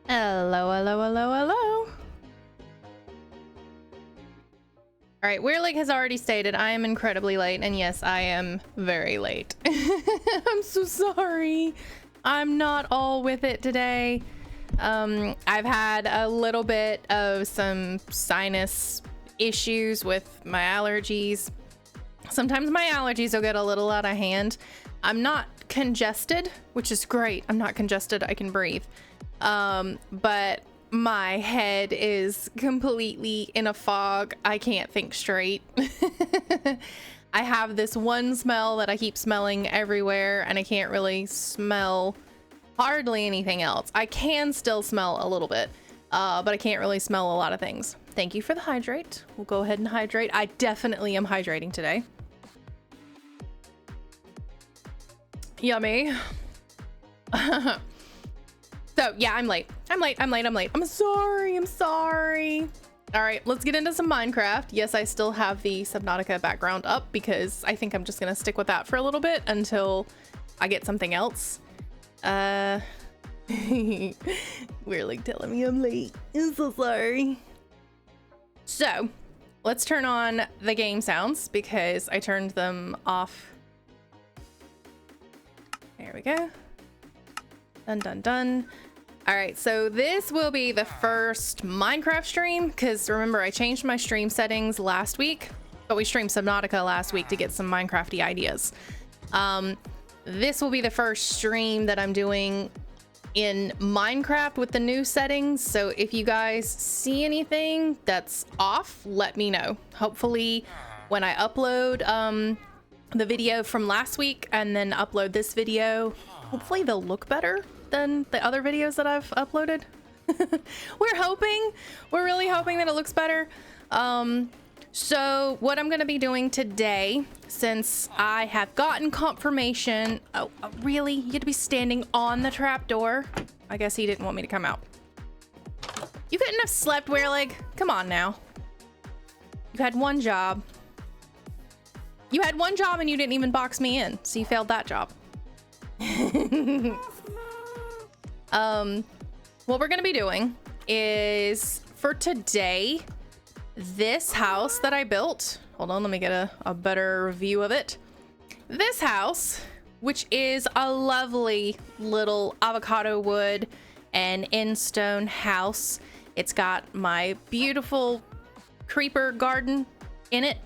Hello, hello, hello, hello. All right, Weirlig has already stated I am incredibly late, and yes, I am very late. I'm so sorry. I'm not all with it today. I've had a little bit of some sinus issues with my allergies. Sometimes my allergies will get a little out of hand. I'm not congested, which is great. I'm not congested, I can breathe. But my head is completely in a fog. I can't think straight. I have this one smell that I keep smelling everywhere, and I can't really smell hardly anything else. I can still smell a little bit, but I can't really smell a lot of things. Thank you for the hydrate. We'll go ahead and hydrate. I definitely am hydrating today. Yummy. So yeah, I'm late. I'm sorry. All right, let's get into some Minecraft. Yes, I still have the Subnautica background up because I think I'm just gonna stick with that for a little bit until I get something else. We're like telling me I'm late. I'm so sorry. So let's turn on the game sounds because I turned them off. There we go. Dun dun dun. All right, so this will be the first Minecraft stream because remember I changed my stream settings last week, but we streamed Subnautica last week to get some Minecrafty ideas. This will be the first stream that I'm doing in Minecraft with the new settings. So if you guys see anything that's off, let me know. Hopefully when I upload the video from last week and then upload this video, hopefully they'll look better than the other videos that I've uploaded. We're really hoping that it looks better. So what I'm gonna be doing today, since I have gotten confirmation. Oh, really? You had to be standing on the trapdoor? I guess he didn't want me to come out. You couldn't have slept, Weirlig. Come on now. You had one job. You had one job and you didn't even box me in, so you failed that job. What we're gonna be doing is, for today, this house that I built, hold on, let me get a better view of it. This house, which is a lovely little avocado wood and in-stone house. It's got my beautiful creeper garden in it.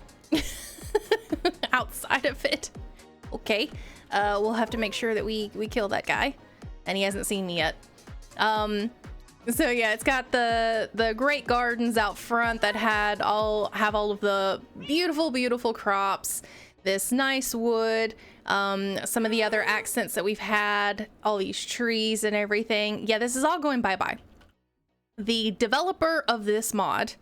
Outside of it. Okay, we'll have to make sure that we kill that guy, and he hasn't seen me yet. So yeah, it's got the great gardens out front that have all of the beautiful crops, this nice wood, some of the other accents that we've had, all these trees and everything. Yeah, this is all going bye-bye. The developer of this mod,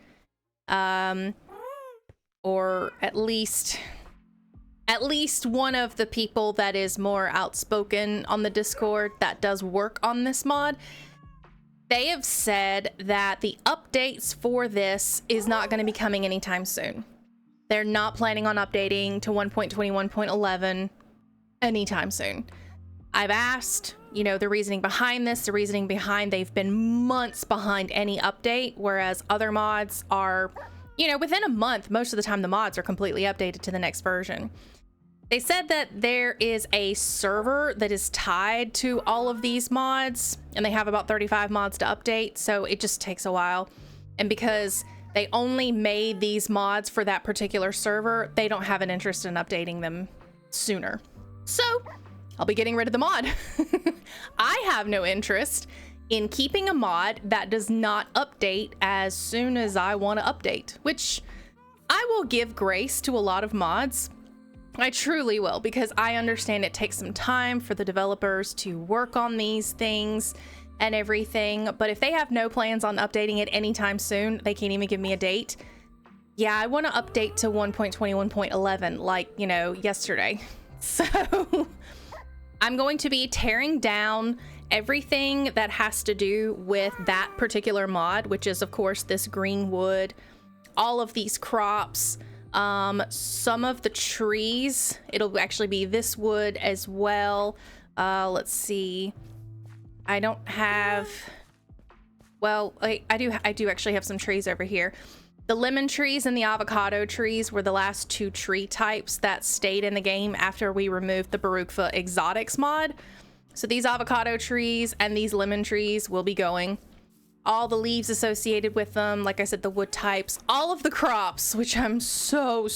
or at least one of the people that is more outspoken on the Discord that does work on this mod, they have said that the updates for this is not going to be coming anytime soon. They're not planning on updating to 1.21.11 anytime soon. I've asked, you know, the reasoning behind this, they've been months behind any update, whereas other mods are, you know, within a month. Most of the time the mods are completely updated to the next version. They said that there is a server that is tied to all of these mods, and they have about 35 mods to update, so it just takes a while. And because they only made these mods for that particular server, they don't have an interest in updating them sooner. So I'll be getting rid of the mod. I have no interest in keeping a mod that does not update as soon as I want to update, which I will give grace to a lot of mods. I truly will, because I understand it takes some time for the developers to work on these things and everything. But if they have no plans on updating it anytime soon, they can't even give me a date. Yeah, I want to update to 1.21.11, like, you know, yesterday. So I'm going to be tearing down everything that has to do with that particular mod, which is, of course, this green wood, all of these crops, some of the trees. It'll actually be this wood as well. Let's see. I don't have well, I do actually have some trees over here. The lemon trees and the avocado trees were the last two tree types that stayed in the game after we removed the Baruchva Exotics mod. So these avocado trees and these lemon trees will be going. All the leaves associated with them, like I said, the wood types, all of the crops, which I'm so,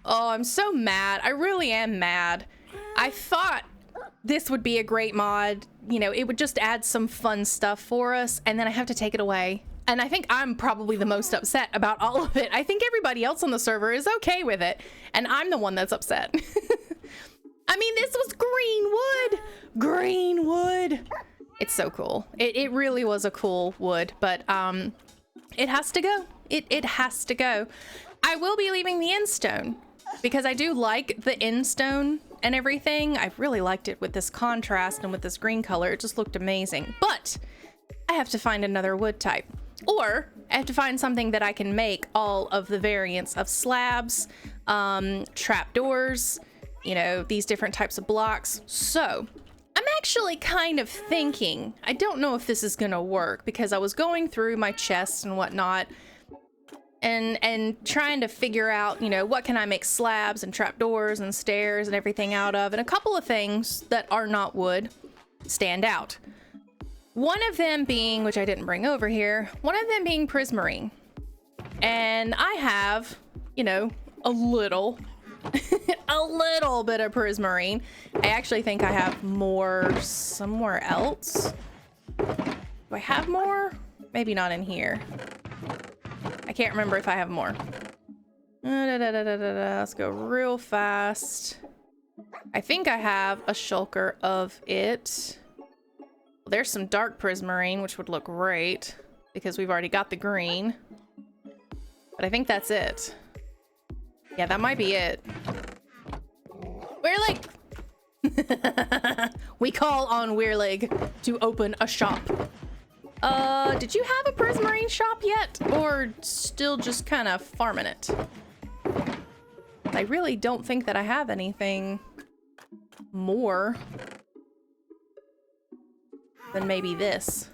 oh, I'm so mad. I really am mad. I thought this would be a great mod. You know, it would just add some fun stuff for us, and then I have to take it away. And I think I'm probably the most upset about all of it. I think everybody else on the server is okay with it, and I'm the one that's upset. I mean, this was green wood. It's so cool. It really was a cool wood, but it has to go. It has to go. I will be leaving the end stone because I do like the end stone and everything. I really liked it with this contrast and with this green color. It just looked amazing. But I have to find another wood type, or I have to find something that I can make all of the variants of slabs, trapdoors, you know, these different types of blocks. So I'm actually kind of thinking, I don't know if this is gonna work, because I was going through my chests and whatnot and trying to figure out, you know, what can I make slabs and trapdoors and stairs and everything out of, and a couple of things that are not wood stand out. One of them being, which I didn't bring over here, one of them being prismarine. And I have, you know, a little a little bit of prismarine. I actually think I have more somewhere else. Do I have more? Maybe not in here. I can't remember if I have more. Let's go real fast. I think I have a shulker of it. There's some dark prismarine, which would look great because we've already got the green. But I think that's it. Yeah, that might be it. Weirlig! We call on Weirlig to open a shop. Did you have a prismarine shop yet? Or still just kind of farming it? I really don't think that I have anything more than maybe this.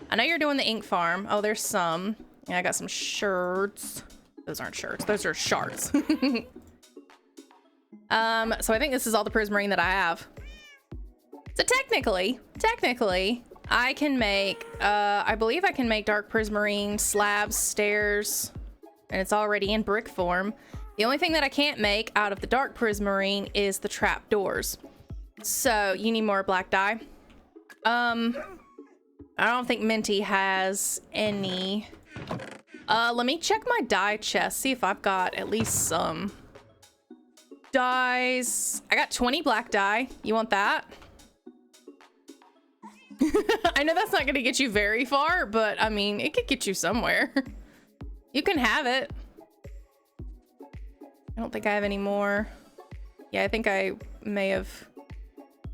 I know you're doing the ink farm. Oh, there's some. Yeah, I got some shirts. Those aren't shirts, those are shards. So I think this is all the prismarine that I have. So technically, I can make, I believe I can make dark prismarine slabs, stairs, and it's already in brick form. The only thing that I can't make out of the dark prismarine is the trap doors. So you need more black dye. I don't think Minty has any. Let me check my dye chest, see if I've got at least some dyes. I got 20 black dye. You want that? I know that's not gonna get you very far, but I mean, it could get you somewhere. You can have it. I don't think I have any more. Yeah, I think I may have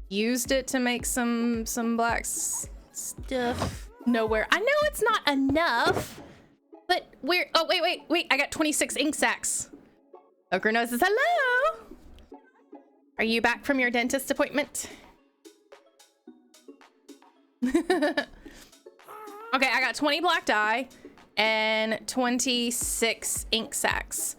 used it to make some black stuff. Nowhere. I know it's not enough. But we're, oh, wait, I got 26 ink sacs. Okra says hello. Are you back from your dentist appointment? Okay, I got 20 black dye and 26 ink sacs.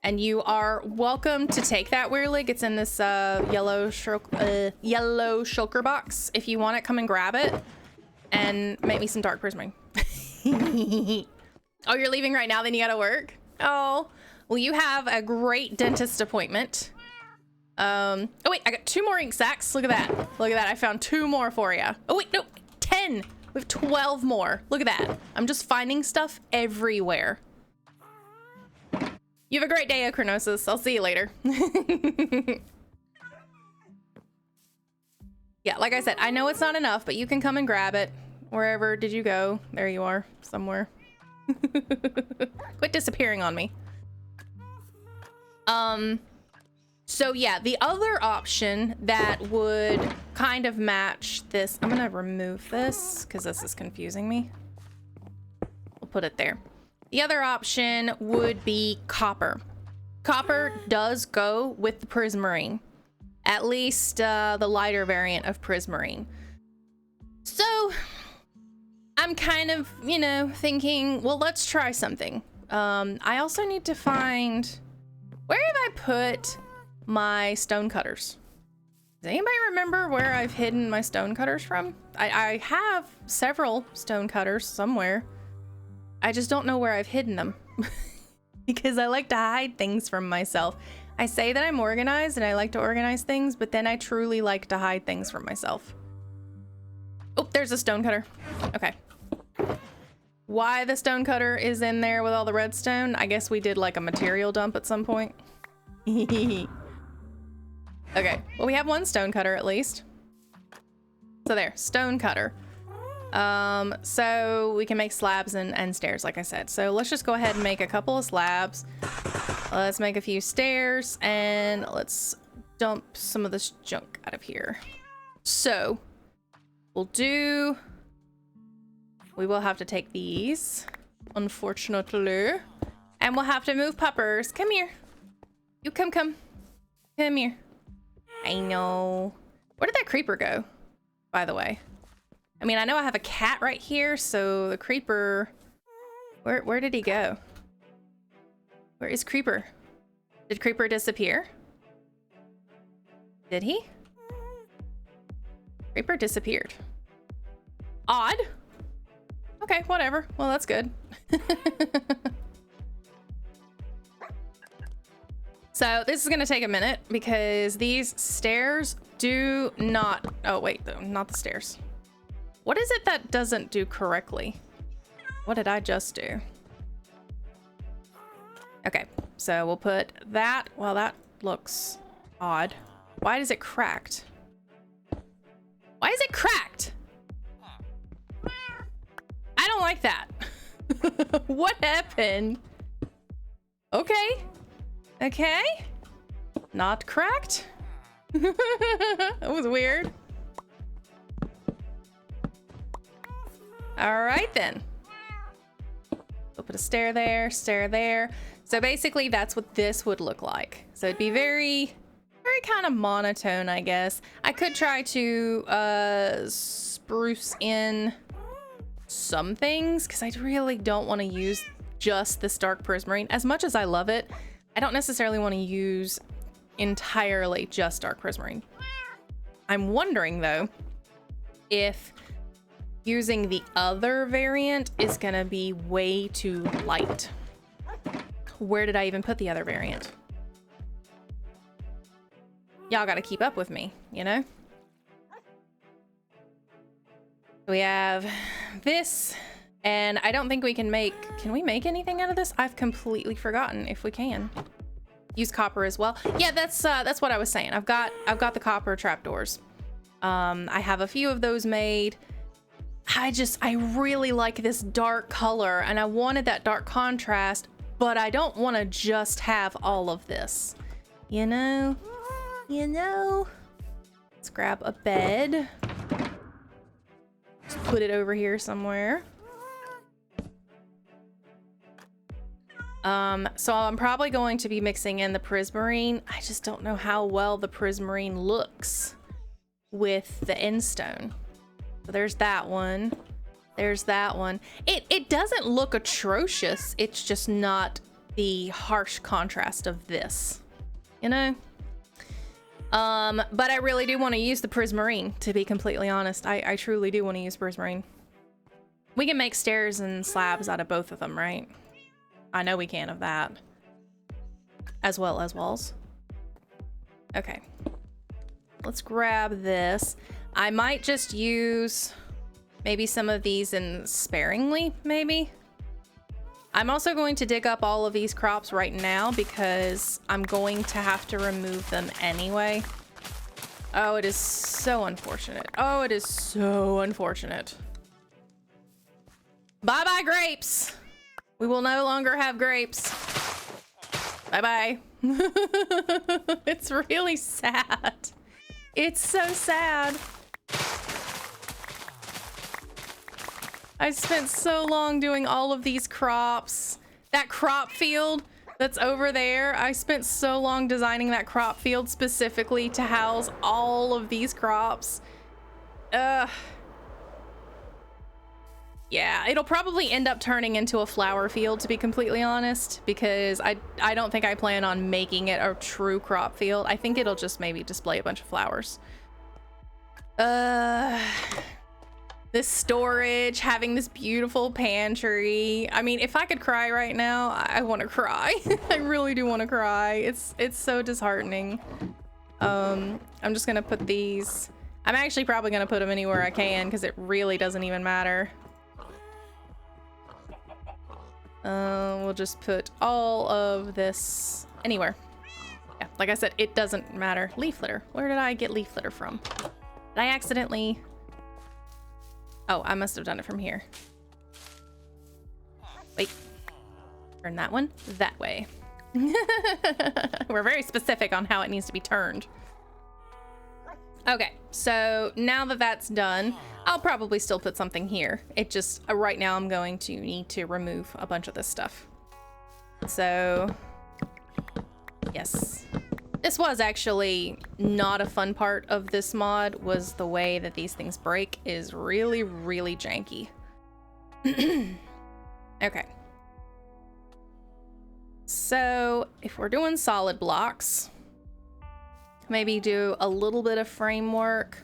And you are welcome to take that, Weirlig. It's in this yellow shulker box. If you want it, come and grab it and make me some dark prismarine. Oh, you're leaving right now? Then you gotta work? Oh, well, you have a great dentist appointment. Oh wait, I got 2 more ink sacs. Look at that. Look at that. I found 2 more for you. Oh wait, no, 10. We have 12 more. Look at that. I'm just finding stuff everywhere. You have a great day, Chronosis. I'll see you later. Yeah, like I said, I know it's not enough, but you can come and grab it. Wherever did you go? There you are, somewhere. Quit disappearing on me. So yeah, the other option that would kind of match this, I'm gonna remove this because this is confusing me. We'll put it there. The other option would be copper. Copper does go with the prismarine, at least the lighter variant of prismarine. So I'm kind of, you know, thinking, well, let's try something. I also need to find, where have I put my stone cutters? Does anybody remember where I've hidden my stone cutters from? I have several stone cutters somewhere. I just don't know where I've hidden them because I like to hide things from myself. I say that I'm organized and I like to organize things, but then I truly like to hide things from myself. Oh, there's a stone cutter. Okay. Why the stone cutter is in there with all the redstone? I guess we did like a material dump at some point. Okay, well, we have one stone cutter at least. So there, stone cutter. So we can make slabs and stairs, like I said. So let's just go ahead and make a couple of slabs. Let's make a few stairs and let's dump some of this junk out of here. So we will have to take these, unfortunately, and we'll have to move puppers. Come here. You come here. I know. Where did that creeper go, by the way? I mean, I know I have a cat right here, so the creeper, where did he go? Where is Creeper? Did Creeper disappear? Did he? Creeper disappeared. Odd. Okay, whatever. Well, that's good. So this is gonna take a minute because these stairs do not, oh wait, though, not the stairs. What is it that doesn't do correctly? What did I just do? Okay, so we'll put that, well, that looks odd. Why is it cracked? Why is it cracked? I don't like that. What happened? Okay. Okay. Not cracked. That was weird. All right then. We'll put a stair there, stair there. So basically that's what this would look like. So it'd be very kind of monotone, I guess. I could try to spruce in some things because I really don't want to use just this dark prismarine. As much as I love it, I don't necessarily want to use entirely just dark prismarine. I'm wondering though if using the other variant is gonna be way too light. Where did I even put the other variant? Y'all gotta keep up with me, you know? We have this, and I don't think we can we make anything out of this? I've completely forgotten if we can. Use copper as well. Yeah, that's what I was saying. I've got the copper trapdoors. I have a few of those made. I really like this dark color and I wanted that dark contrast, but I don't want to just have all of this. You know? Let's grab a bed. Just put it over here somewhere. So I'm probably going to be mixing in the prismarine. I just don't know how well the prismarine looks with the end stone. So there's that one. There's that one. It doesn't look atrocious. It's just not the harsh contrast of this, you know? But I really do want to use the prismarine, to be completely honest. I truly do want to use prismarine. We can make stairs and slabs out of both of them, right? I know we can of that. As well as walls. Okay. Let's grab this. I might just use maybe some of these in sparingly, maybe. I'm also going to dig up all of these crops right now because I'm going to have to remove them anyway. Oh, it is so unfortunate. Oh, it is so unfortunate. Bye-bye, grapes. We will no longer have grapes. Bye-bye. It's really sad. It's so sad. I spent so long doing all of these crops. That crop field that's over there, I spent so long designing that crop field specifically to house all of these crops. Yeah, it'll probably end up turning into a flower field, to be completely honest, because I don't think I plan on making it a true crop field. I think it'll just maybe display a bunch of flowers. This storage, having this beautiful pantry. I mean, if I could cry right now, I want to cry. I really do want to cry. It's so disheartening. I'm just gonna put these. I'm actually probably gonna put them anywhere I can because it really doesn't even matter. We'll just put all of this anywhere. Yeah, like I said, it doesn't matter. Leaf litter. Where did I get leaf litter from? Did I accidentally? Oh, I must have done it from here. Wait. Turn that one that way. We're very specific on how it needs to be turned. Okay, so now that that's done, I'll probably still put something here. It just, right now I'm going to need to remove a bunch of this stuff. So, yes. This was actually not a fun part of this mod, was the way that these things break is really, really janky. Okay. So, if we're doing solid blocks, maybe do a little bit of framework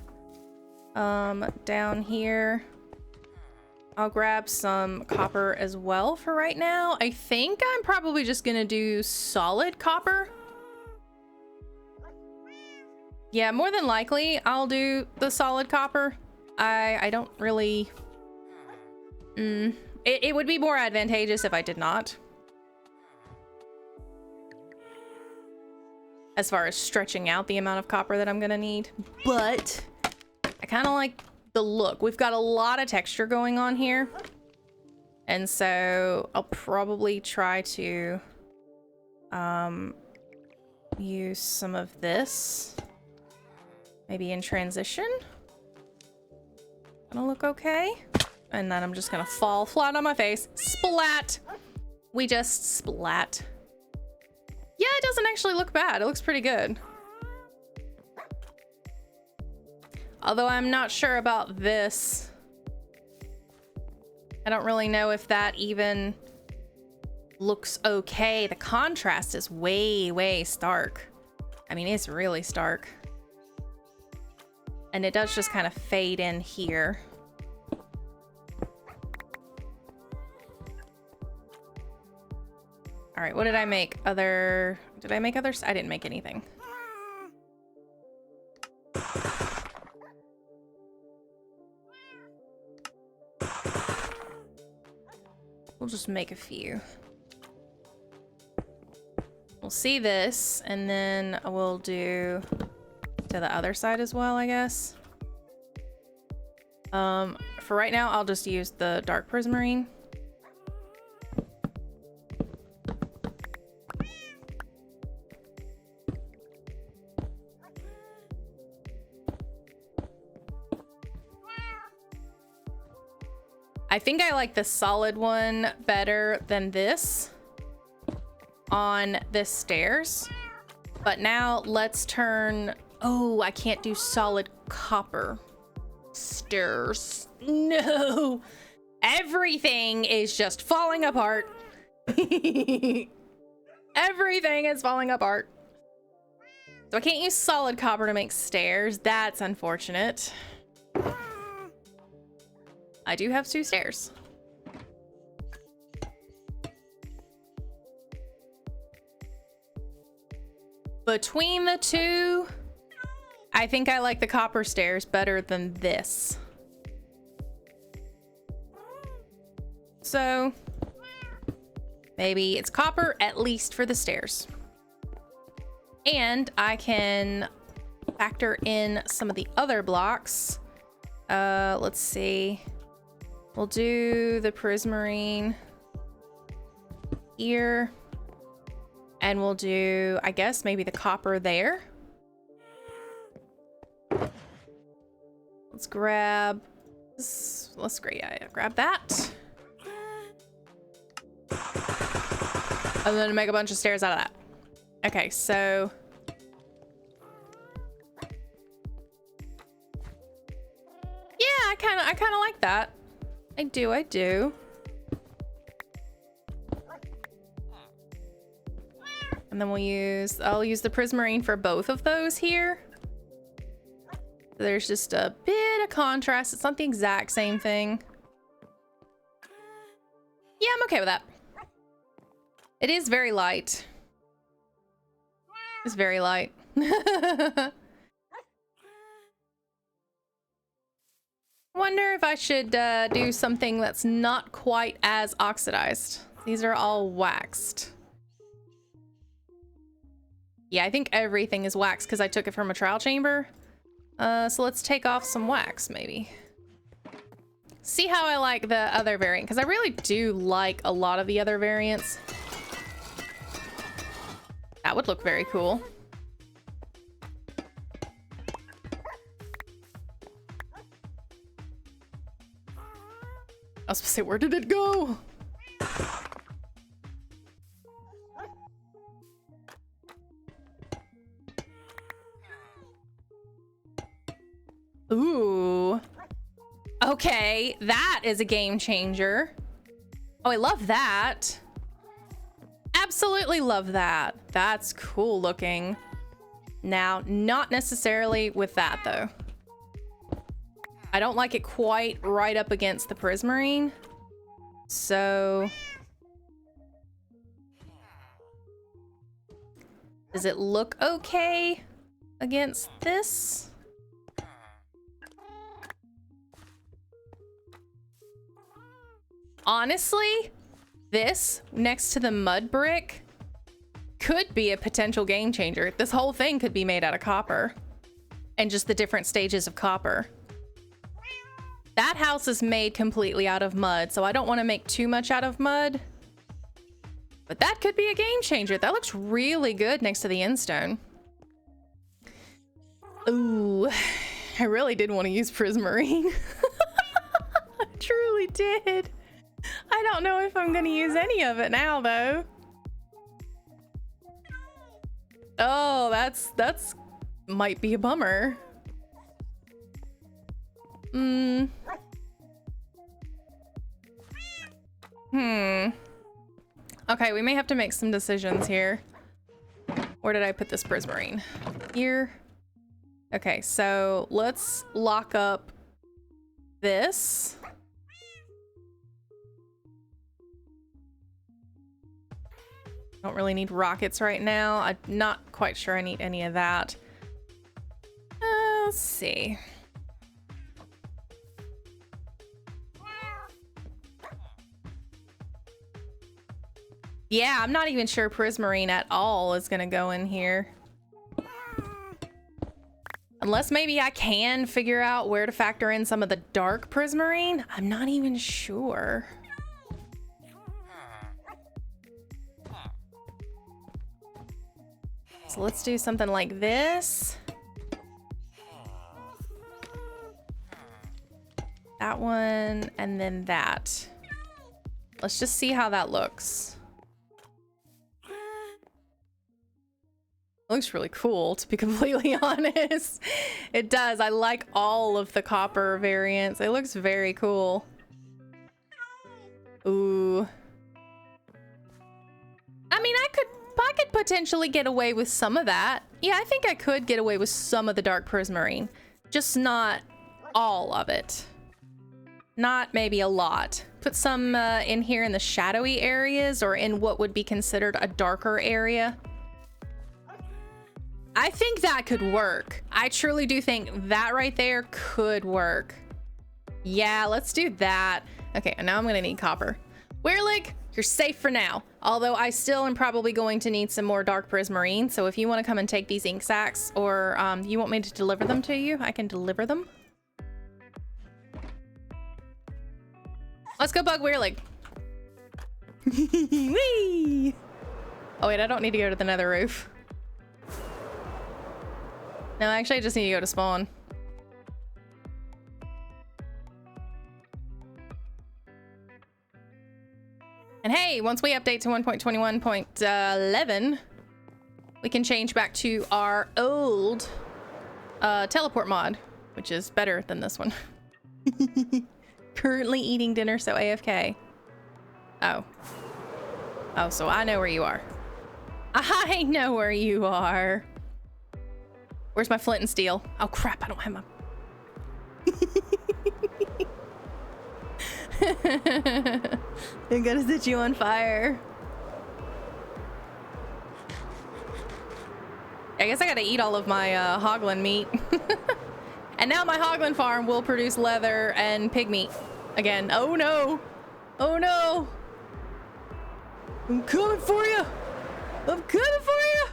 down here. I'll grab some copper as well for right now. I think I'm probably just gonna do solid copper. Yeah, more than likely I'll do the solid copper. I don't really... It would be more advantageous if I did not. As far as stretching out the amount of copper that I'm gonna need. But I kind of like the look. We've got a lot of texture going on here. And so I'll probably try to use some of this. Maybe in transition. Gonna look okay. And then I'm just gonna fall flat on my face. Splat! We just splat. Yeah, it doesn't actually look bad. It looks pretty good. Although I'm not sure about this. I don't really know if that even looks okay. The contrast is way, way stark. I mean, it's really stark. And it does just kind of fade in here. All right, what did I make? Did I make others? I didn't make anything. We'll just make a few. We'll see this, and then we'll do to the other side as well, I guess. For right now, I'll just use the dark prismarine. I think I like the solid one better than this on this stairs. But now let's turn... Oh, I can't do solid copper stairs. No! Everything is just falling apart. Everything is falling apart. So I can't use solid copper to make stairs. That's unfortunate. I do have 2 stairs. Between the two, I think I like the copper stairs better than this. So maybe it's copper, at least for the stairs. And I can factor in some of the other blocks. Let's see. We'll do the prismarine here. And we'll do, I guess, maybe the copper there. Let's grab this. Grab that. And then make a bunch of stairs out of that. Okay, so yeah, I kind of like that. I do. And then I'll use the prismarine for both of those here. There's just a bit of contrast. It's not the exact same thing. Yeah, I'm okay with that. It is very light. It's very light. Wonder if I should do something that's not quite as oxidized. These are all waxed. Yeah, I think everything is waxed because I took it from a trial chamber. So let's take off some wax, maybe. See how I like the other variant, because I really do like a lot of the other variants. That would look very cool. I was supposed to say, where did it go? Ooh. Okay, that is a game changer. Oh, I love that. Absolutely love that. That's cool looking. Now, not necessarily with that though. I don't like it quite right up against the prismarine. So does it look okay against this? Honestly, this next to the mud brick could be a potential game changer. This whole thing could be made out of copper and just the different stages of copper. That house is made completely out of mud, so I don't want to make too much out of mud. But that could be a game changer. That looks really good next to the endstone. Ooh, I really did want to use prismarine. I truly did. I don't know if I'm gonna use any of it now though. Oh, that's might be a bummer. Okay, we may have to make some decisions here. Where did I put this prismarine? Here. Okay, so let's lock up this. Don't really need rockets right now. I'm not quite sure I need any of that. Let's see. Yeah, I'm not even sure prismarine at all is gonna go in here. Unless maybe I can figure out where to factor in some of the dark prismarine. I'm not even sure. So let's do something like this. That one, and then that. Let's just see how that looks. It looks really cool, to be completely honest. It does. I like all of the copper variants. It looks very cool. Ooh. I mean, I could potentially get away with some of that. Yeah, I think I could get away with some of the dark prismarine. Just not all of it. Not maybe a lot. Put some in here in the shadowy areas or in what would be considered a darker area. I think that could work. I truly do think that right there could work. Yeah, let's do that. Okay, and now I'm gonna need copper. Weirlig, you're safe for now. Although I still am probably going to need some more dark prismarine. So if you want to come and take these ink sacs, or you want me to deliver them to you, I can deliver them. Let's go bug Weirlig. Whee! Oh wait, I don't need to go to the nether roof. No, actually I just need to go to spawn. And hey, once we update to 1.21.11, we can change back to our old teleport mod, which is better than this one. Currently eating dinner, so AFK. Oh. Oh, so I know where you are. I know where you are. Where's my flint and steel? Oh crap, I don't have my... I'm gonna set you on fire. I guess I gotta eat all of my hoglin meat. And now my hoglin farm will produce leather and pig meat again. Oh no! Oh no! I'm coming for you! I'm coming for you!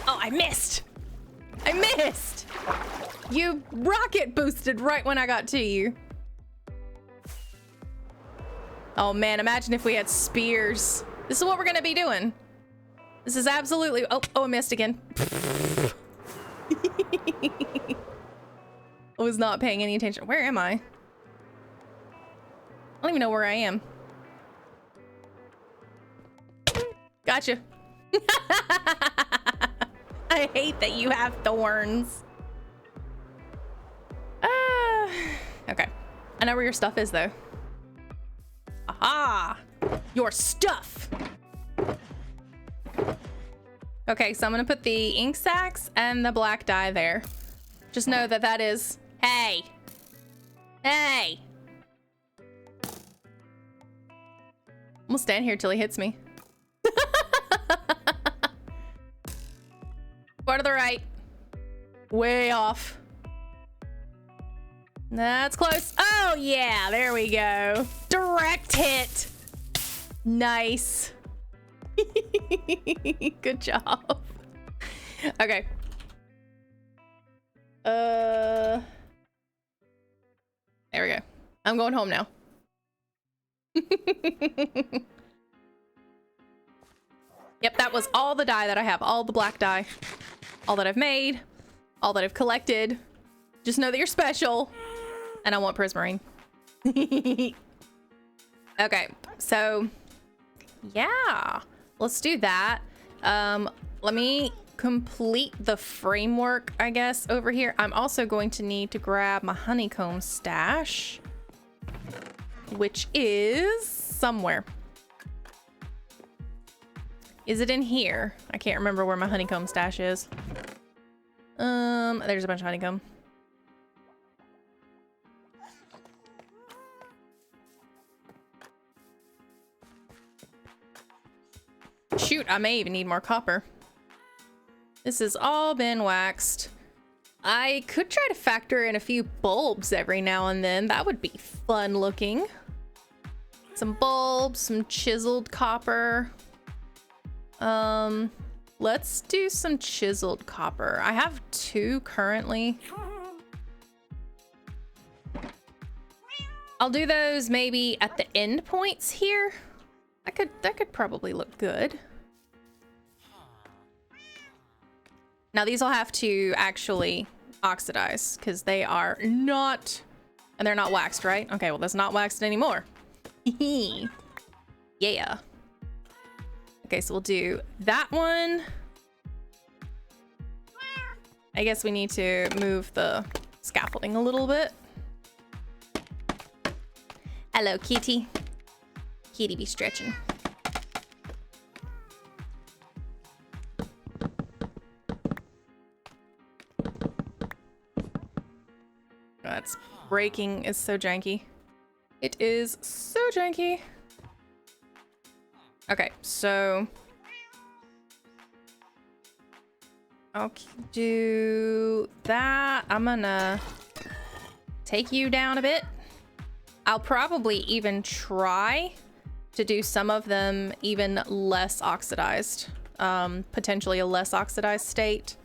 Oh, I missed! I missed! You rocket boosted right when I got to you. Oh man, imagine if we had spears. This is what we're gonna be doing. This is absolutely... Oh, I missed again. I was not paying any attention. Where am I? I don't even know where I am. Gotcha. I hate that you have thorns. Okay. I know where your stuff is though. Aha! Your stuff! Okay, so I'm gonna put the ink sacs and the black dye there. Just know that that is... Hey! Hey! I'm gonna stand here till he hits me. Far to the right. Way off. That's close. Oh yeah, there we go. Direct hit. Nice. Good job. Okay. There we go. I'm going home now. Yep, that was all the dye that I have. All the black dye. All that I've made. All that I've collected. Just know that you're special. And I want prismarine. Okay, so... yeah. Let's do that. Let me complete the framework, I guess, over here. I'm also going to need to grab my honeycomb stash, which is somewhere. Is it in here? I can't remember where my honeycomb stash is. There's a bunch of honeycomb. Shoot, I may even need more copper. This has all been waxed. I could try to factor in a few bulbs every now and then. That would be fun looking. Some bulbs, some chiseled copper. Let's do some chiseled copper. I have 2 currently. I'll do those maybe at the end points here. That could probably look good. Now these will have to actually oxidize because they are not, and they're not waxed, right? Okay, well that's not waxed anymore. Yeah. Okay, so we'll do that one. I guess we need to move the scaffolding a little bit. Hello, kitty. Kitty be stretching. That's breaking is so janky. It is so janky. Okay, so I'll do that. I'm gonna take you down a bit. I'll probably even try to do some of them even less oxidized, potentially a less oxidized state.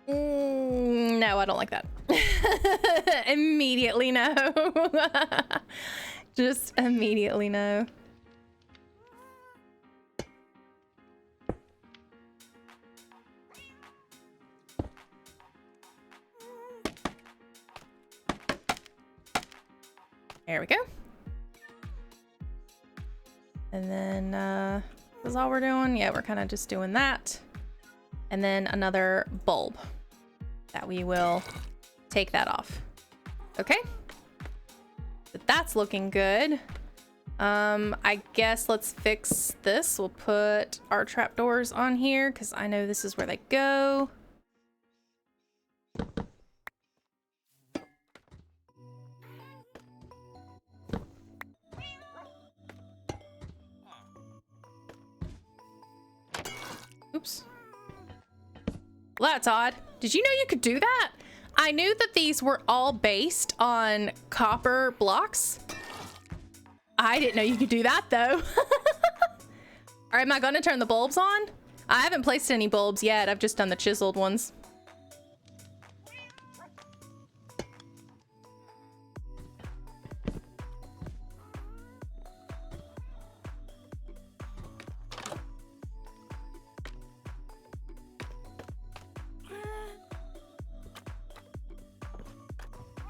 No, I don't like that. Immediately no. Just immediately no. There we go. And then this is all we're doing. Yeah, we're kind of just doing that. And then another bulb that we will take that off. Okay. But that's looking good. I guess let's fix this. We'll put our trapdoors on here because I know this is where they go. Oops. Well, that's odd. Did you know you could do that? I knew that these were all based on copper blocks. I didn't know you could do that though. All right, am I gonna turn the bulbs on? I haven't placed any bulbs yet. I've just done the chiseled ones.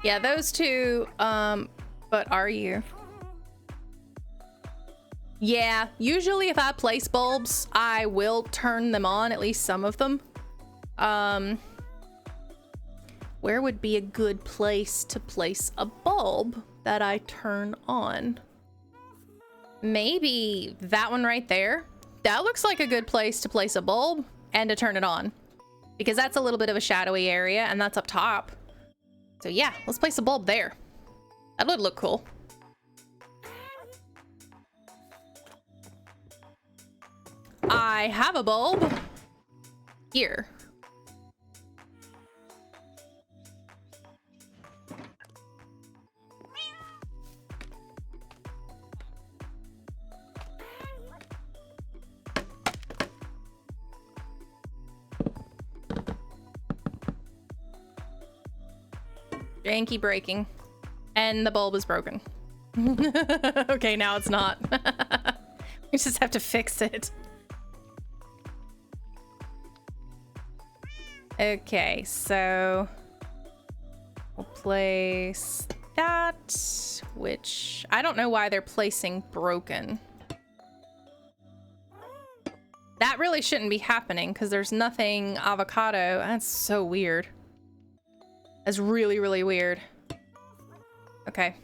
Yeah, those two, but are you? Yeah, usually if I place bulbs, I will turn them on, at least some of them. Where would be a good place to place a bulb that I turn on? Maybe that one right there. That looks like a good place to place a bulb and to turn it on, because that's a little bit of a shadowy area and that's up top. So yeah, let's place a bulb there. That would look cool. I have a bulb here. Janky breaking. And the bulb is broken. Okay, now it's not. We just have to fix it. Okay, so we'll place that, which I don't know why they're placing broken. That really shouldn't be happening because there's nothing avocado. That's so weird. That's really, really weird. Okay.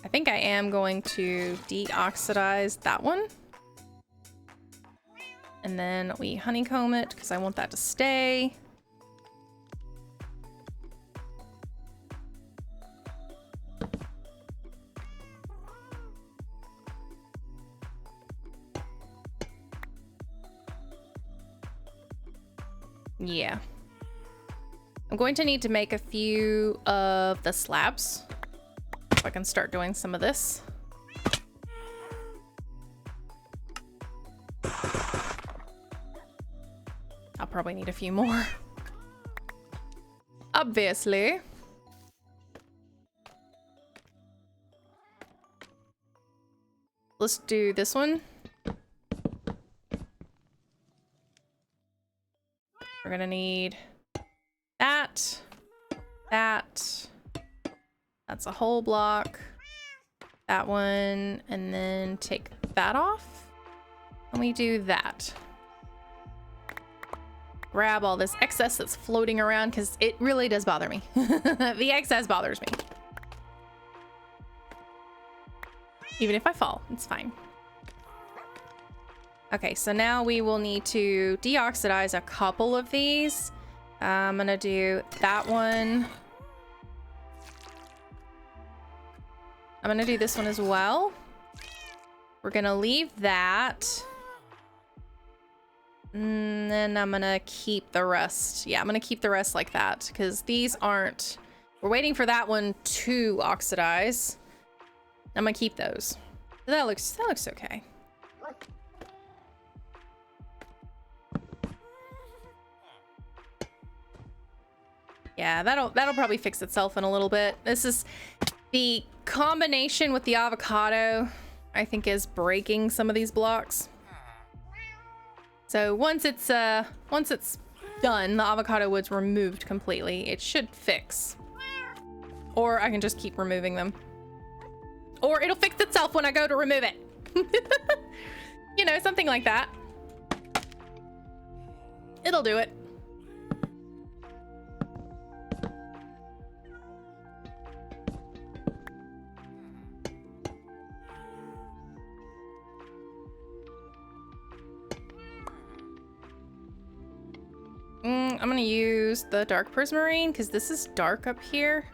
I think I am going to deoxidize that one. And then we honeycomb it because I want that to stay. Yeah. I'm going to need to make a few of the slabs so I can start doing some of this. I'll probably need a few more. Obviously. Let's do this one. We're gonna need that, that's a whole block, that one, and then take that off. And we do that. Grab all this excess that's floating around because it really does bother me. The excess bothers me. Even if I fall, it's fine. Okay, so now we will need to deoxidize a couple of these. I'm gonna do that one. I'm gonna do this one as well. We're gonna leave that. And then I'm gonna keep the rest. Yeah, I'm gonna keep the rest like that because these aren't... We're waiting for that one to oxidize. I'm gonna keep those. That looks okay. Yeah, that'll probably fix itself in a little bit. This is the combination with the avocado, I think, is breaking some of these blocks. So once it's done, the avocado wood's removed completely, it should fix. Or I can just keep removing them. Or it'll fix itself when I go to remove it. You know, something like that. It'll do it. I'm gonna use the dark prismarine because this is dark up here.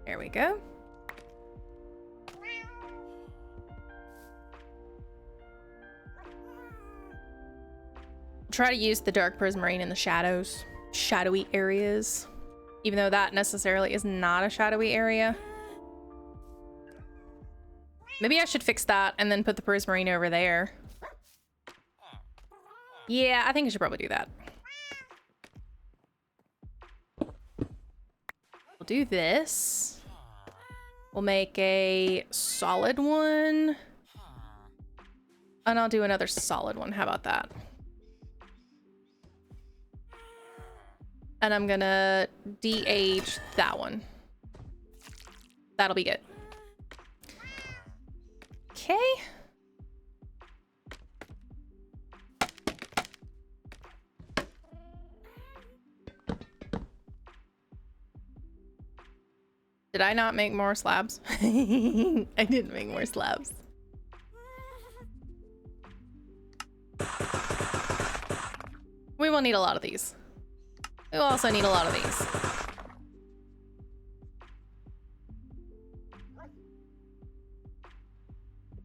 There we go. Try to use the dark prismarine in the shadows, shadowy areas, even though that necessarily is not a shadowy area. Maybe I should fix that and then put the prismarine over there. Yeah, I think I should probably do that. We'll do this. We'll make a solid one. And I'll do another solid one. How about that? And I'm gonna de-age that one. That'll be good. Okay. Did I not make more slabs? I didn't make more slabs. We will need a lot of these. We will also need a lot of these.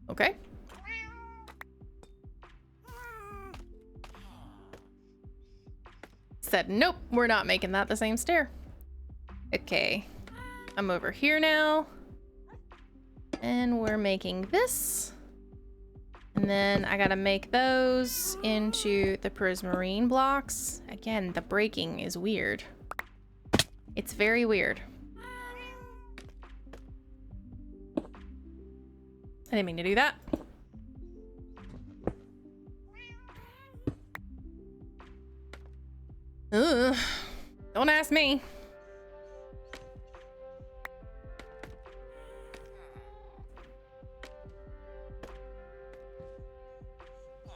Okay. Said, nope, we're not making that the same stair. Okay. I'm over here now. And we're making this. And then I gotta make those into the prismarine blocks. Again, the breaking is weird. It's very weird. I didn't mean to do that. Ugh. Don't ask me.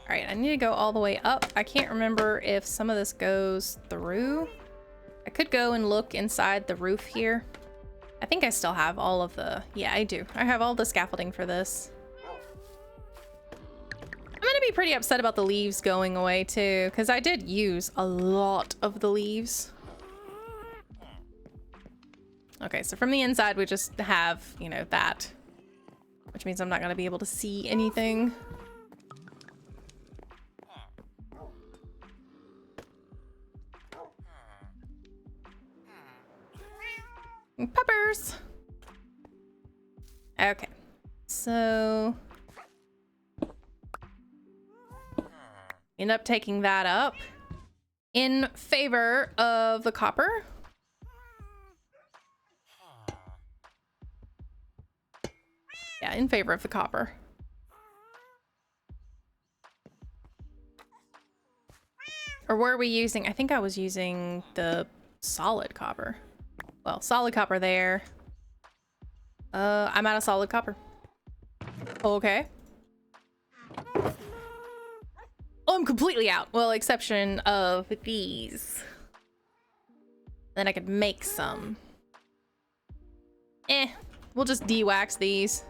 All right, I need to go all the way up. I can't remember if some of this goes through. I could go and look inside the roof here. I think I still have all of the... Yeah, I do. I have all the scaffolding for this. I'm gonna be pretty upset about the leaves going away too, because I did use a lot of the leaves. Okay, so from the inside we just have, you know, that. Which means I'm not gonna be able to see anything. Peppers! Okay, so... end up taking that up in favor of the copper. Yeah, in favor of the copper. Or were we using... I think I was using the solid copper. Well, solid copper there. I'm out of solid copper. Okay. I'm completely out. Well, exception of these. Then I could make some. We'll just de-wax these.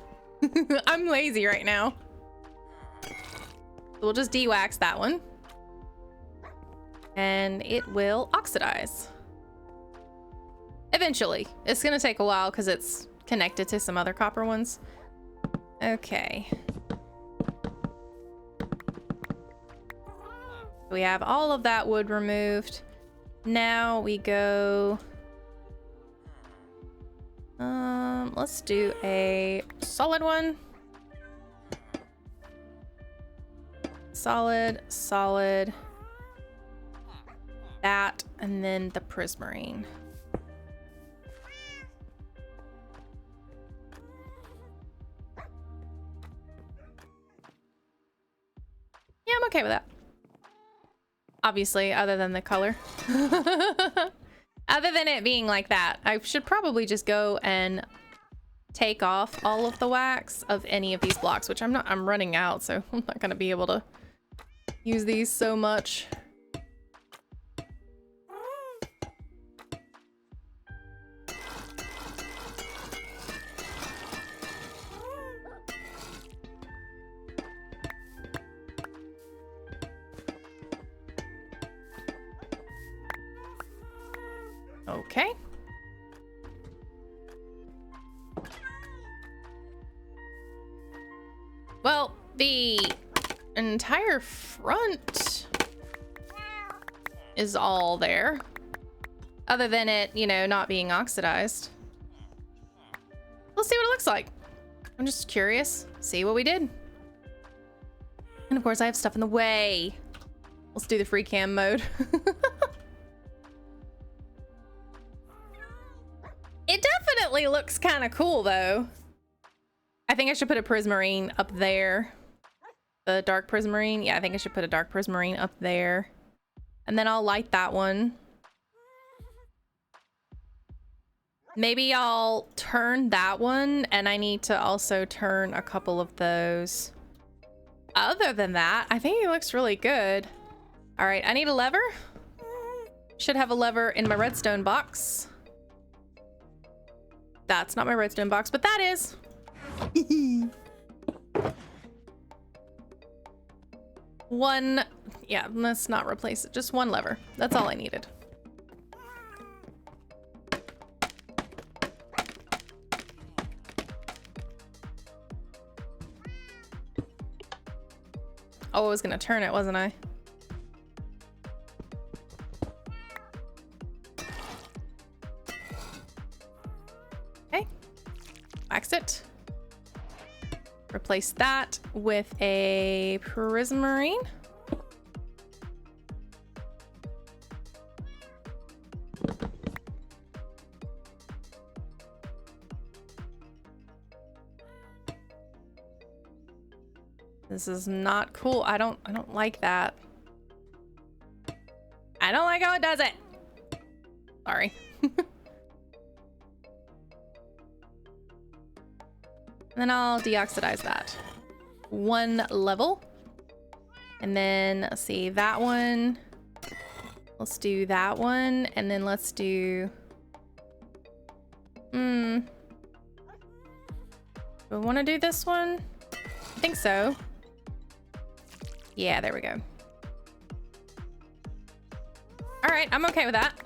I'm lazy right now. So we'll just de-wax that one. And it will oxidize. Eventually. It's gonna take a while because it's connected to some other copper ones. Okay. We have all of that wood removed. Now we go... let's do a solid one. Solid, solid. That, and then the prismarine. Yeah, I'm okay with that. Obviously, other than the color. Other than it being like that, I should probably just go and take off all of the wax of any of these blocks, which I'm running out, so I'm not gonna be able to use these so much. Okay. Well, the entire front is all there. Other than it, you know, not being oxidized. Let's see what it looks like. I'm just curious. See what we did. And of course, I have stuff in the way. Let's do the free cam mode. It definitely looks kind of cool, though. I think I should put a prismarine up there. The dark prismarine. Yeah, I think I should put a dark prismarine up there. And then I'll light that one. Maybe I'll turn that one, and I need to also turn a couple of those. Other than that, I think it looks really good. All right, I need a lever. Should have a lever in my redstone box. That's not my redstone box, but that is. One, yeah, let's not replace it. Just one lever. That's all I needed. Oh, I was gonna turn it, wasn't I? Okay, wax it. Replace that with a prismarine. This is not cool. I don't like that. I don't like how it does it. Sorry. And then I'll deoxidize that. One level. And then let's see that one. Let's do that one. And then let's do... Do I want to do this one? I think so. Yeah, there we go. All right, I'm okay with that.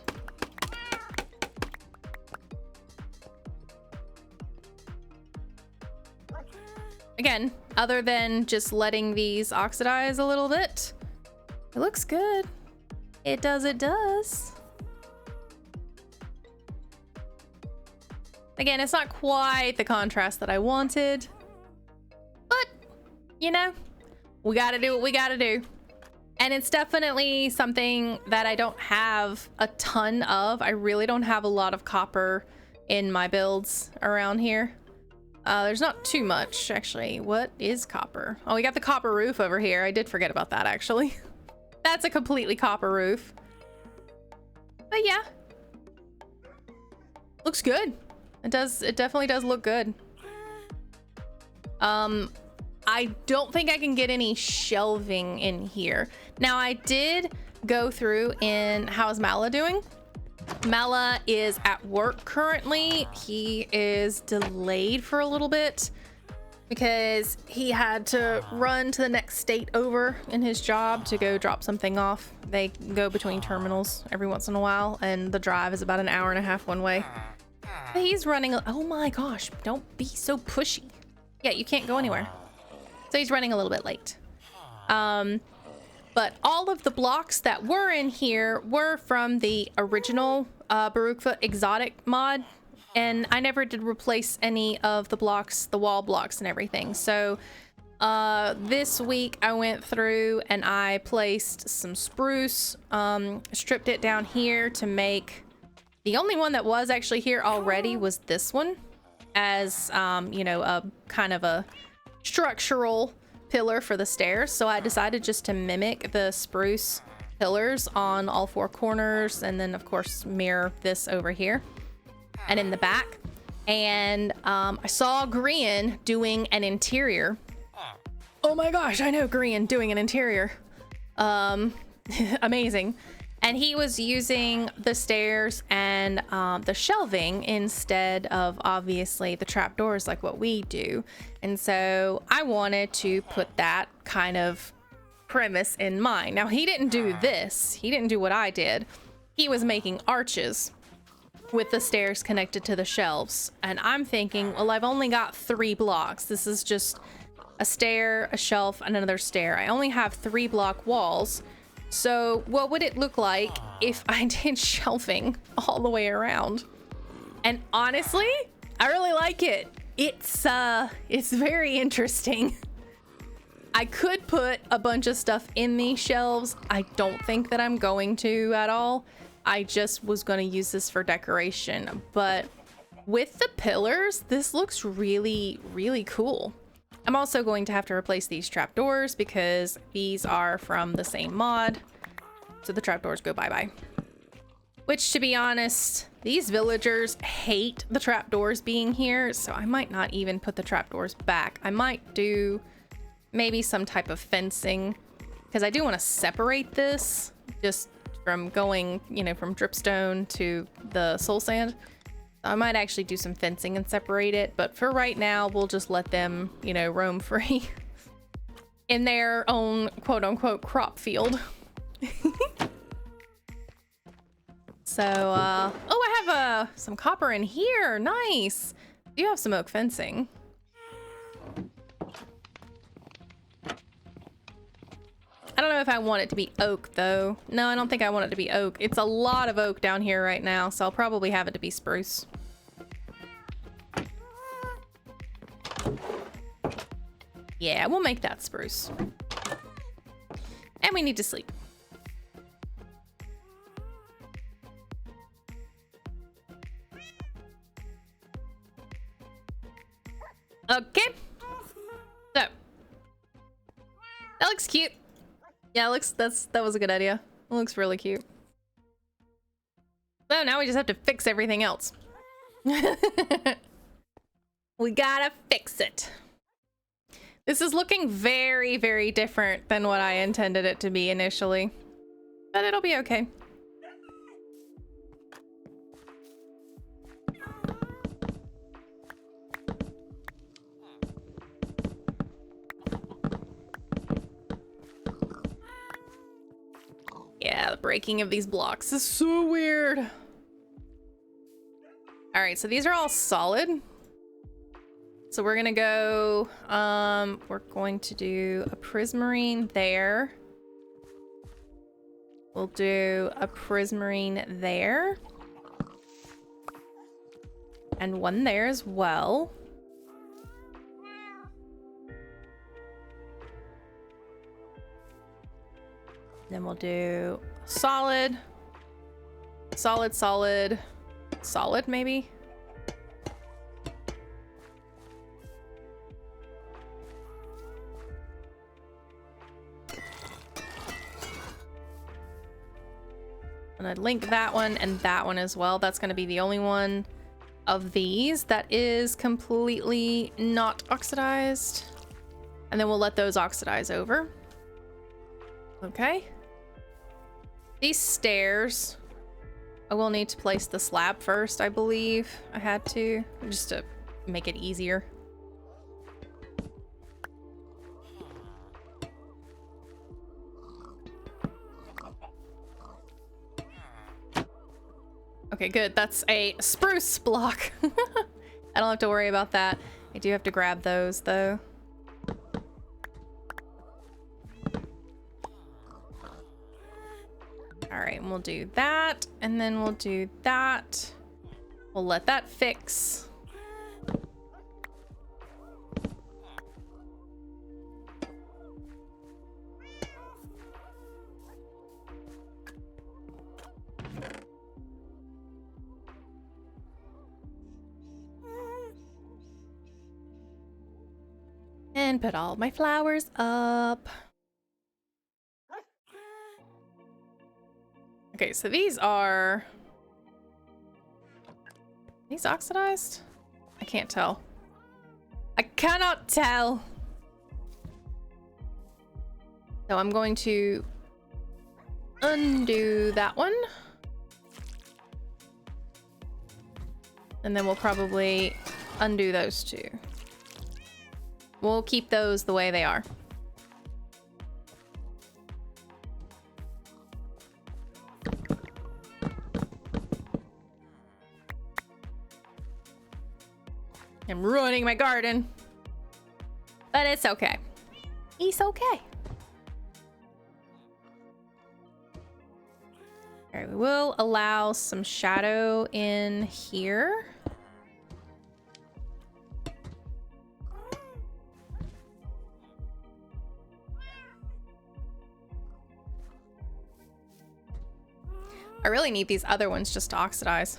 Again, other than just letting these oxidize a little bit, it looks good. It does, it does. Again, it's not quite the contrast that I wanted, but you know, we gotta do what we gotta do. And it's definitely something that I don't have a ton of. I really don't have a lot of copper in my builds around here. There's not too much, actually. What is copper? Oh, we got the copper roof over here. I did forget about that, actually. That's a completely copper roof. But yeah. Looks good. It does. It definitely does look good. I don't think I can get any shelving in here. Now, I did go through in... How's Mala doing? Mala is at work currently. He is delayed for a little bit because he had to run to the next state over in his job to go drop something off. They go between terminals every once in a while, and the drive is about an hour and a half one way. But he's running... Oh my gosh, don't be so pushy. Yeah, you can't go anywhere. So he's running a little bit late. But all of the blocks that were in here were from the original Baruchva Exotic mod. And I never did replace any of the blocks, the wall blocks and everything. So this week I went through and I placed some spruce, stripped it down here to make... The only one that was actually here already was this one. As, you know, a kind of a structural pillar for the stairs. So I decided just to mimic the spruce pillars on all four corners, and then of course mirror this over here and in the back. and I saw Grian doing an interior. Oh my gosh, I know Grian doing an interior. Amazing. And he was using the stairs and the shelving instead of obviously the trapdoors like what we do. And so I wanted to put that kind of premise in mind. Now, he didn't do this. He didn't do what I did. He was making arches with the stairs connected to the shelves. And I'm thinking, well, I've only got 3 blocks. This is just a stair, a shelf, and another stair. I only have 3 block walls. So what would it look like if I did shelving all the way around? And honestly, I really like it. It's very interesting. I could put a bunch of stuff in these shelves. I don't think that I'm going to at all. I just was going to use this for decoration. But with the pillars, this looks really, really cool. I'm also going to have to replace these trapdoors because these are from the same mod. So the trapdoors go bye-bye. Which, to be honest, these villagers hate the trapdoors being here. So I might not even put the trapdoors back. I might do maybe some type of fencing because I do want to separate this just from going, you know, from dripstone to the soul sand. I might actually do some fencing and separate it, but for right now, we'll just let them, you know, roam free in their own quote-unquote crop field. So, oh, I have some copper in here. Nice. You have some oak fencing. I don't know if I want it to be oak, though. No, I don't think I want it to be oak. It's a lot of oak down here right now, so I'll probably have it to be spruce. Yeah, we'll make that spruce. And we need to sleep. Okay. So. That looks cute. Yeah, that was a good idea. It looks really cute. So now we just have to fix everything else. We gotta fix it. This is looking very, very different than what I intended it to be initially. But it'll be okay. Yeah, the breaking of these blocks is so weird. All right, so these are all solid. So we're gonna go, we're going to do a prismarine there. We'll do a prismarine there. And one there as well. Then we'll do solid, solid, solid, solid maybe. And I'd link that one and that one as well. That's going to be the only one of these that is completely not oxidized. And then we'll let those oxidize over. Okay. These stairs, I will need to place the slab first, I believe. I had to, just to make it easier. Okay, good. That's a spruce block. I don't have to worry about that. I do have to grab those, though. All right, and we'll do that, and then we'll do that. We'll let that fix. And put all my flowers up. Okay, so these are these oxidized? can't tell. I cannot tell. So I'm going to undo that one. And then we'll probably undo those two. We'll keep those the way they are. I'm ruining my garden. But it's okay. It's okay. All right, we will allow some shadow in here. I really need these other ones just to oxidize.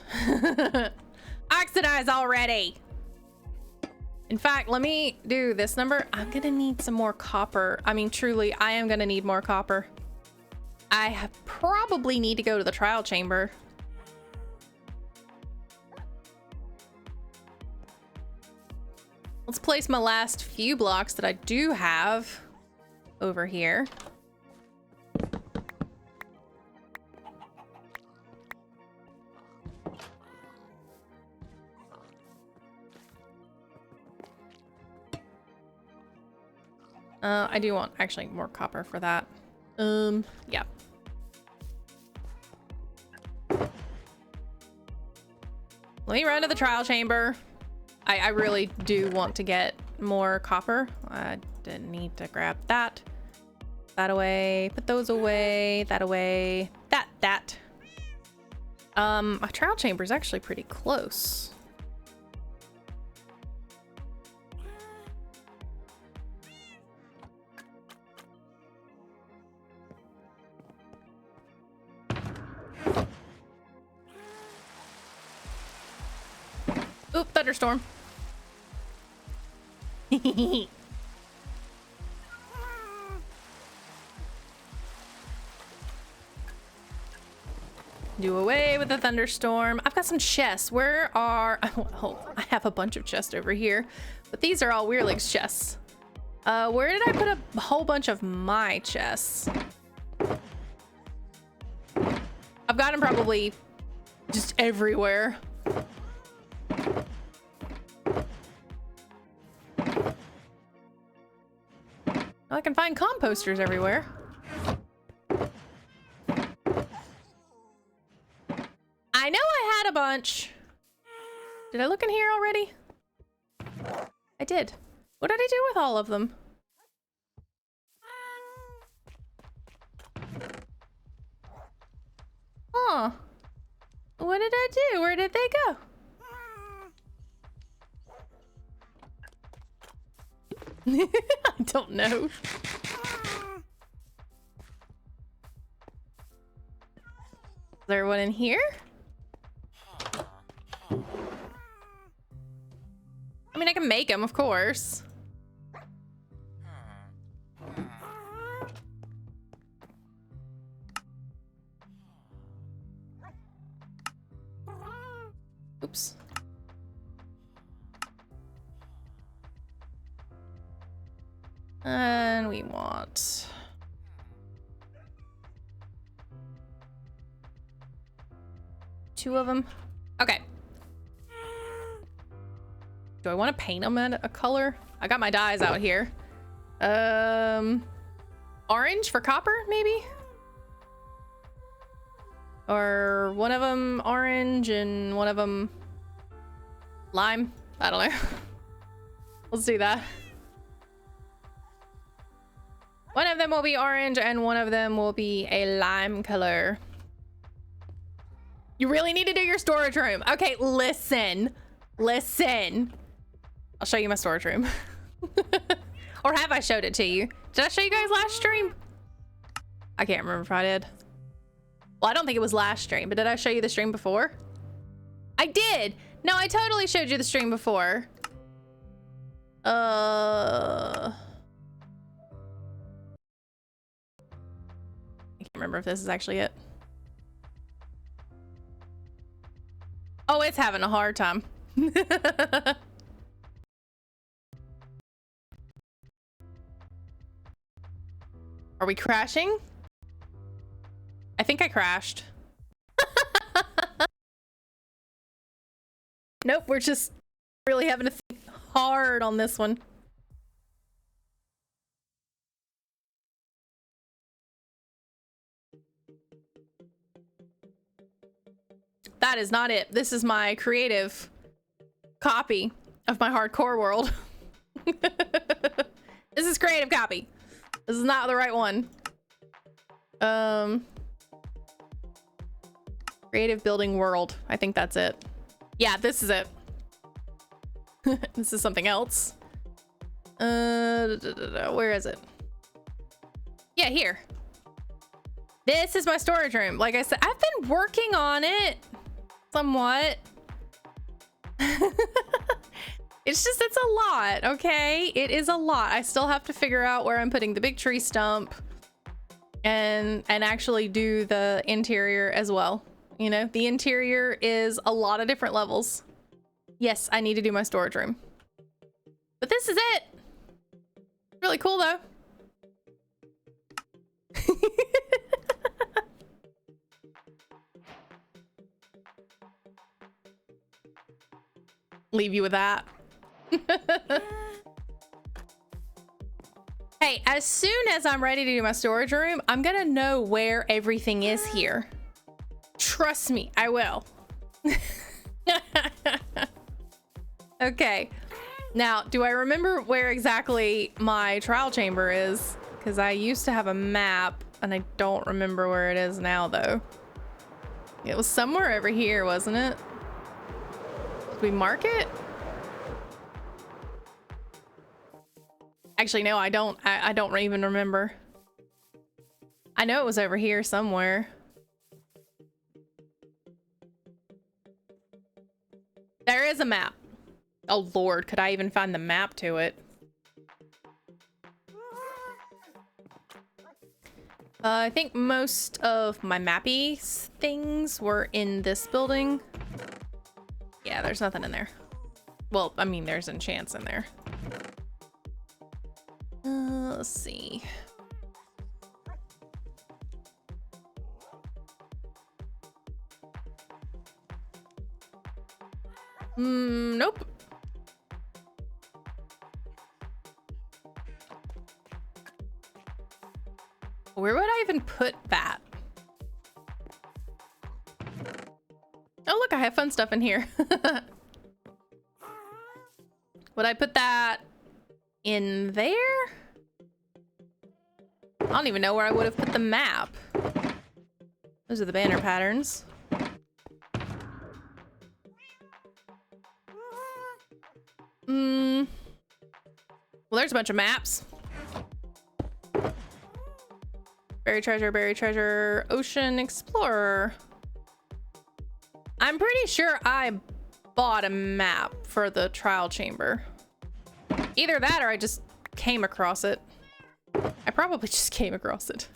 Oxidize already! In fact, let me do this number. I'm gonna need some more copper. I mean, truly, I am gonna need more copper. I probably need to go to the trial chamber. Let's place my last few blocks that I do have over here. I do want actually more copper for that. Yeah. Let me run to the trial chamber. I really do want to get more copper. I didn't need to grab that. That away, put those away, that away, that. My trial chamber is actually pretty close. Oop, thunderstorm. Do away with the thunderstorm. I've got some chests. Where are... Oh, I have a bunch of chests over here. But these are all Weirlig's chests. Where did I put a whole bunch of my chests? I've got them probably just everywhere. I can find composters everywhere. I know I had a bunch. Did I look in here already? I did. What did I do with all of them? Huh. What did I do? Where did they go? I don't know. Is there one in here? I mean, I can make them, of course. Oops. And we want... two of them. Okay. Do I want to paint them in a color? I got my dyes out here. Orange for copper, maybe? Or one of them orange and one of them lime? I don't know. Let's do that. One of them will be orange and one of them will be a lime color. You really need to do your storage room. Okay, listen. Listen. I'll show you my storage room. Or have I showed it to you? Did I show you guys last stream? I can't remember if I did. Well, I don't think it was last stream, but did I show you the stream before? I did. No, I totally showed you the stream before. I can't remember if this is actually it. Oh, it's having a hard time. Are we crashing? I think I crashed. Nope, we're just really having to think hard on this one. That is not it. This is my creative copy of my hardcore world. This is creative copy. This is not the right one. Creative building world. I think that's it. Yeah, this is it. This is something else. Where is it? Yeah, here. This is my storage room. Like I said, I've been working on it somewhat. It's a lot, okay? It is a lot. I still have to figure out where I'm putting the big tree stump and actually do the interior as well. You know, the interior is a lot of different levels. Yes, I need to do my storage room. But this is it. Really cool though. Leave you with that. Hey, as soon as I'm ready to do my storage room, I'm gonna know where everything is here. Trust me, I will. Okay. Now, do I remember where exactly my trial chamber is? Because I used to have a map, and I don't remember where it is now, though. It was somewhere over here, wasn't it? Did we mark it? Actually, no, I don't. I don't even remember. I know it was over here somewhere. There is a map. Oh Lord, could I even find the map to it? I think most of my mappy things were in this building. Yeah, there's nothing in there. Well, I mean, there's enchants in there. Let's see. Nope. Where would I even put that? Oh, look, I have fun stuff in here. Would I put that in there? I don't even know where I would have put the map. Those are the banner patterns. Well, there's a bunch of maps. Buried treasure, ocean explorer. I'm pretty sure I bought a map for the trial chamber. Either that or I just came across it. I probably just came across it.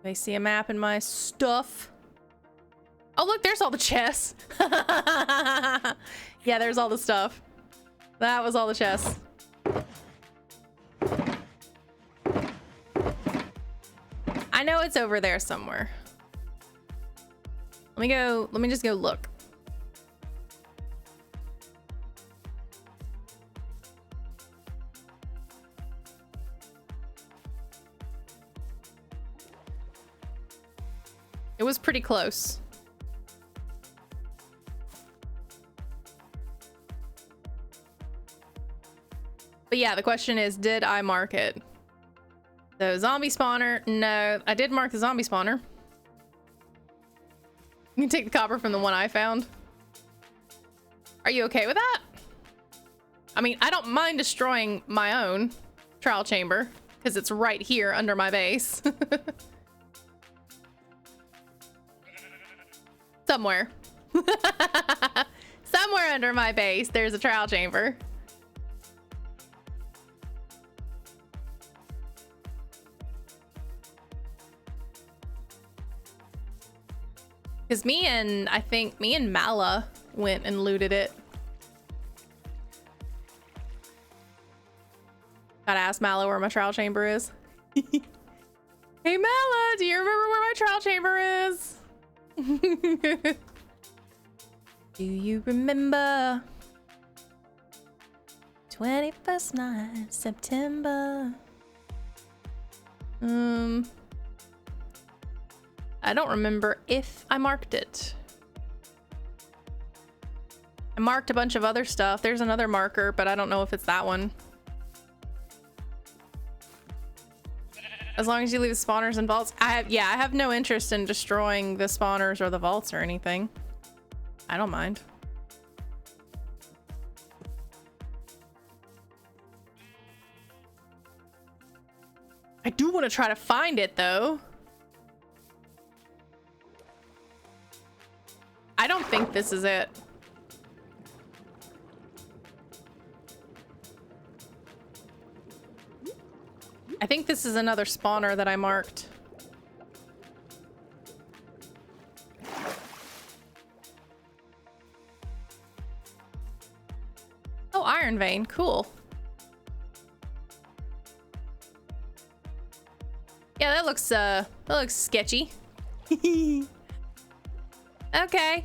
I see a map in my stuff. Oh, look, there's all the chests. Yeah, there's all the stuff. That was all the chests. I know it's over there somewhere. Let me just go look. It was pretty close. But yeah, the question is, did I mark it? The zombie spawner? No, I did mark the zombie spawner. You can take the copper from the one I found. Are you okay with that? I mean, I don't mind destroying my own trial chamber because it's right here under my base. Somewhere. Somewhere under my base, there's a trial chamber. Because I think me and Mala went and looted it. Gotta ask Mallow where my trial chamber is. Hey Mallow, do you remember where my trial chamber is? Do you remember 21st night, September? I don't remember if I marked it. I marked a bunch of other stuff. There's another marker, but I don't know if it's that one. As long as you leave the spawners and vaults. I have no interest in destroying the spawners or the vaults or anything. I don't mind. I do want to try to find it though. I don't think this is it. I think this is another spawner that I marked. Oh, iron vein, cool. Yeah, that looks sketchy. Okay.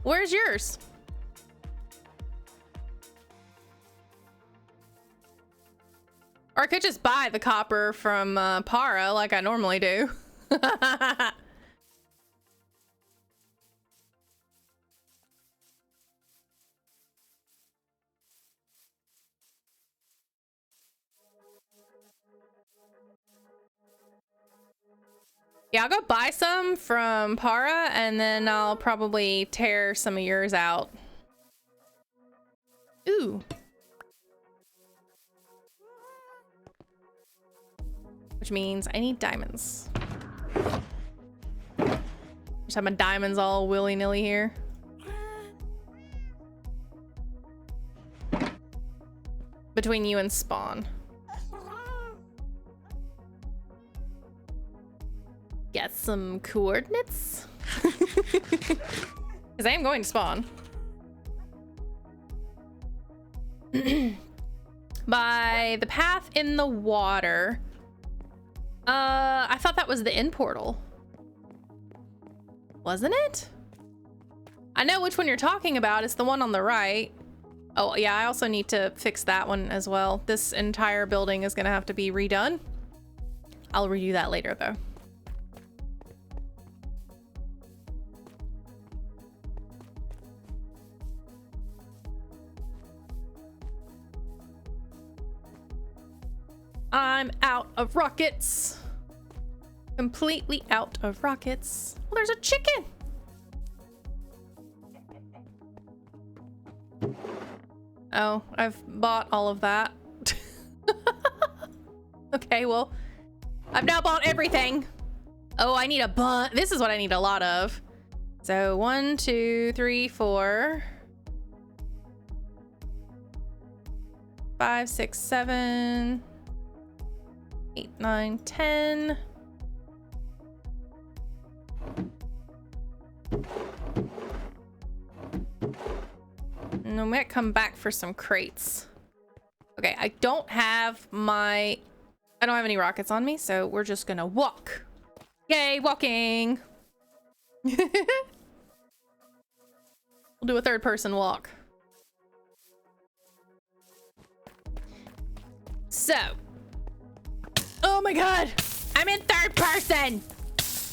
Where's yours? Or I could just buy the copper from Para like I normally do. Yeah, I'll go buy some from Para and then I'll probably tear some of yours out. Ooh. Which means I need diamonds. Just have my diamonds all willy-nilly here. Between you and spawn. Get some coordinates. Because I am going to spawn. By the path in the water. I thought that was the end portal. Wasn't it? I know which one you're talking about. It's the one on the right. Oh, yeah, I also need to fix that one as well. This entire building is gonna have to be redone. I'll redo that later, though. I'm out of rockets. Completely out of rockets. Well, there's a chicken. Oh, I've bought all of that. Okay, well, I've now bought everything. Oh, I need a bunch. This is what I need a lot of. So 1, 2, 3, 4, 5, 6, 7, 8, 9, 10. And I might come back for some crates. Okay, I don't have any rockets on me, so we're just gonna walk. Yay, walking. We'll do a third person walk. So. Oh my god! I'm in third person!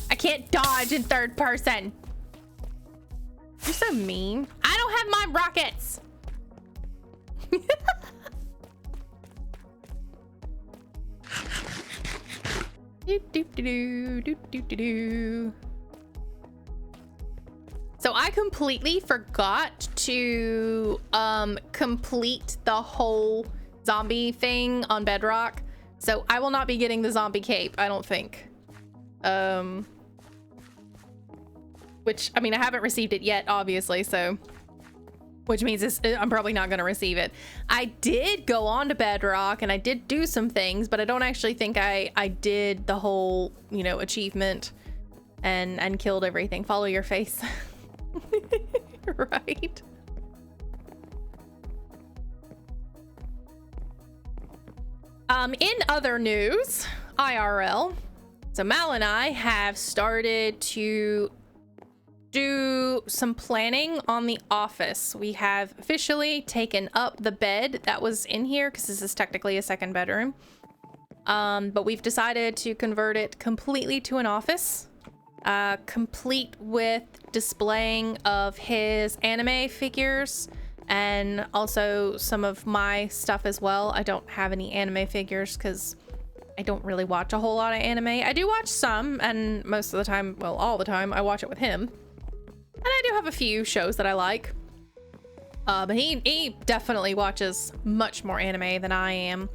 I can't dodge in third person. You're so mean. I don't have my rockets! So I completely forgot to complete the whole zombie thing on Bedrock. So I will not be getting the zombie cape, I don't think. Which, I mean, I haven't received it yet, obviously, so... Which means I'm probably not going to receive it. I did go on to Bedrock, and I did do some things, but I don't actually think I did the whole, you know, achievement and killed everything. Follow your face. Right. In other news, IRL, so Mal and I have started to do some planning on the office. We have officially taken up the bed that was in here because this is technically a second bedroom. But we've decided to convert it completely to an office, complete with displaying of his anime figures and also some of my stuff as well. I don't have any anime figures because I don't really watch a whole lot of anime. I do watch some, and most of the time, well, all the time, I watch it with him. And I do have a few shows that I like. But he definitely watches much more anime than I am.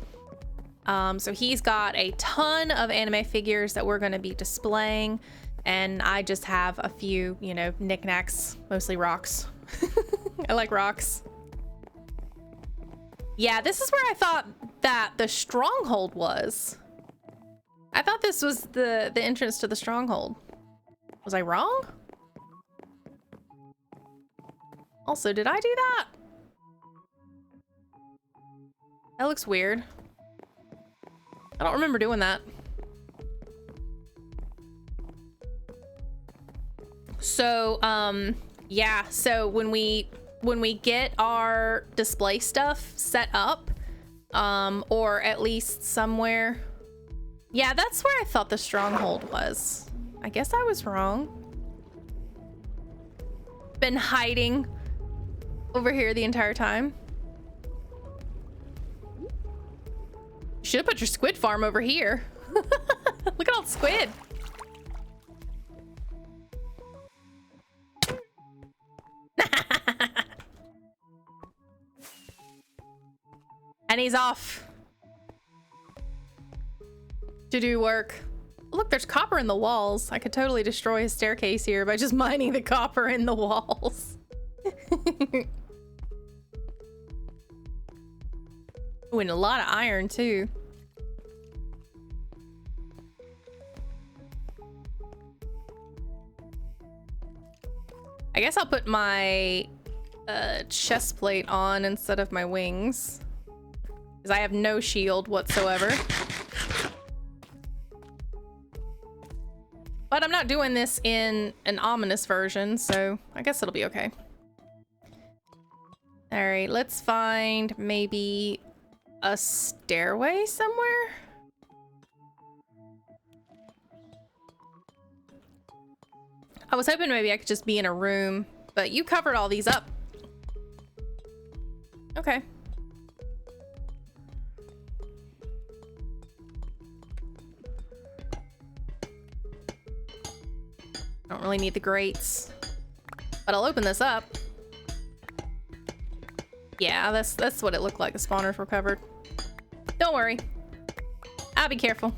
So he's got a ton of anime figures that we're going to be displaying. And I just have a few, you know, knickknacks, mostly rocks. I like rocks. Yeah, this is where I thought that the stronghold was. I thought this was the entrance to the stronghold. Was I wrong? Also, did I do that? That looks weird. I don't remember doing that. So, yeah, so when we get our display stuff set up, or at least somewhere. Yeah, that's where I thought the stronghold was. I guess I was wrong. Been hiding over here the entire time. Should have put your squid farm over here. Look at all the squid. And he's off to do work. Look, there's copper in the walls. I could totally destroy his staircase here by just mining the copper in the walls. Ooh, and a lot of iron too. I guess I'll put my chest plate on instead of my wings, because I have no shield whatsoever. But I'm not doing this in an ominous version, so I guess it'll be okay. All right, let's find maybe a stairway somewhere. I was hoping maybe I could just be in a room, but you covered all these up. Okay. Don't really need the grates, but I'll open this up. Yeah, that's what it looked like. The spawners were covered. Don't worry. I'll be careful.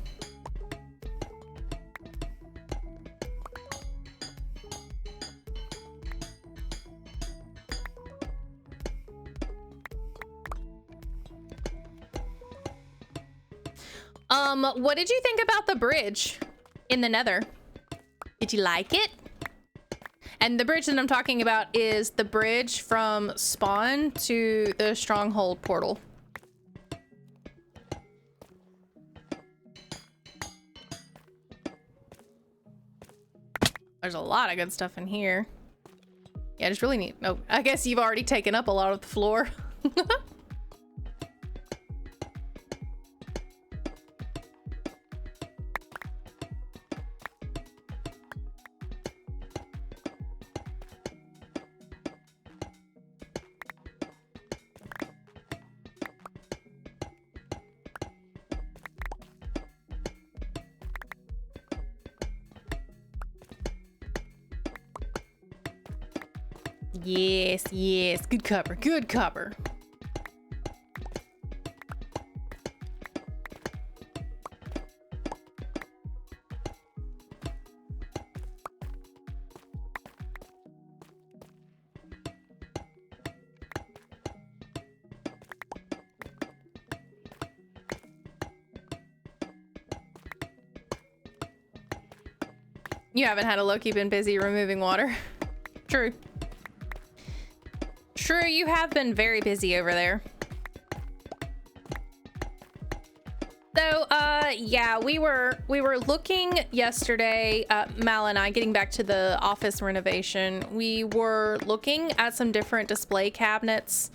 What did you think about the bridge in the Nether? Did you like it? And the bridge that I'm talking about is the bridge from spawn to the stronghold portal. There's a lot of good stuff in here. Yeah, just really neat. Oh, I guess you've already taken up a lot of the floor. Yes, yes, good cover, good cover. You haven't had a look, you've been busy removing water. True. True, you have been very busy over there. So, yeah, we were looking yesterday, Mal and I, getting back to the office renovation, we were looking at some different display cabinets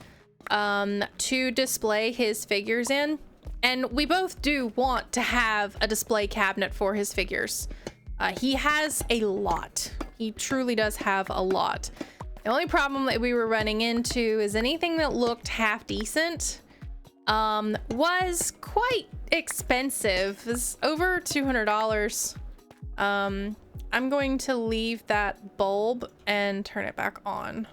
to display his figures in. And we both do want to have a display cabinet for his figures. He has a lot. He truly does have a lot. The only problem that we were running into is anything that looked half decent was quite expensive. It was over $200. I'm going to leave that bulb and turn it back on.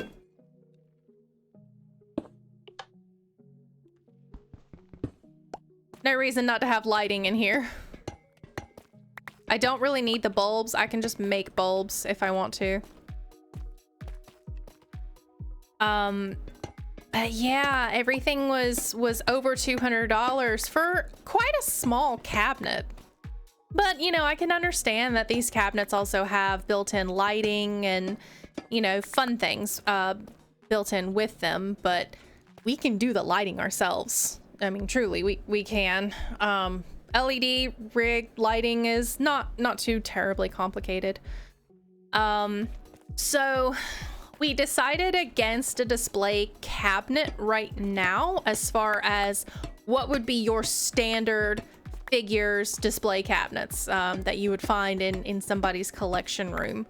No reason not to have lighting in here. I don't really need the bulbs. I can just make bulbs if I want to. Yeah, everything was over $200 for quite a small cabinet. But, you know, I can understand that these cabinets also have built-in lighting and, you know, fun things built in with them, but we can do the lighting ourselves. I mean, truly, we can. LED rig lighting is not too terribly complicated. So we decided against a display cabinet right now as far as what would be your standard figures display cabinets that you would find in somebody's collection room.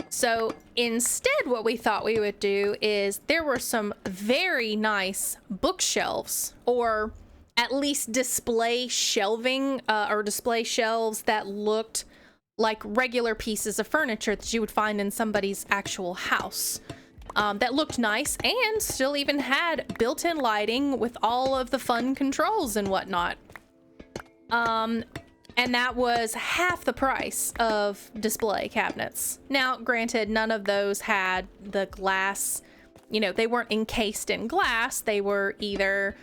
So instead, what we thought we would do is there were some very nice bookshelves, or at least display shelving or display shelves that looked like regular pieces of furniture that you would find in somebody's actual house. That looked nice and still even had built-in lighting with all of the fun controls and whatnot. And that was half the price of display cabinets. Now, granted, none of those had the glass, you know, they weren't encased in glass. They were either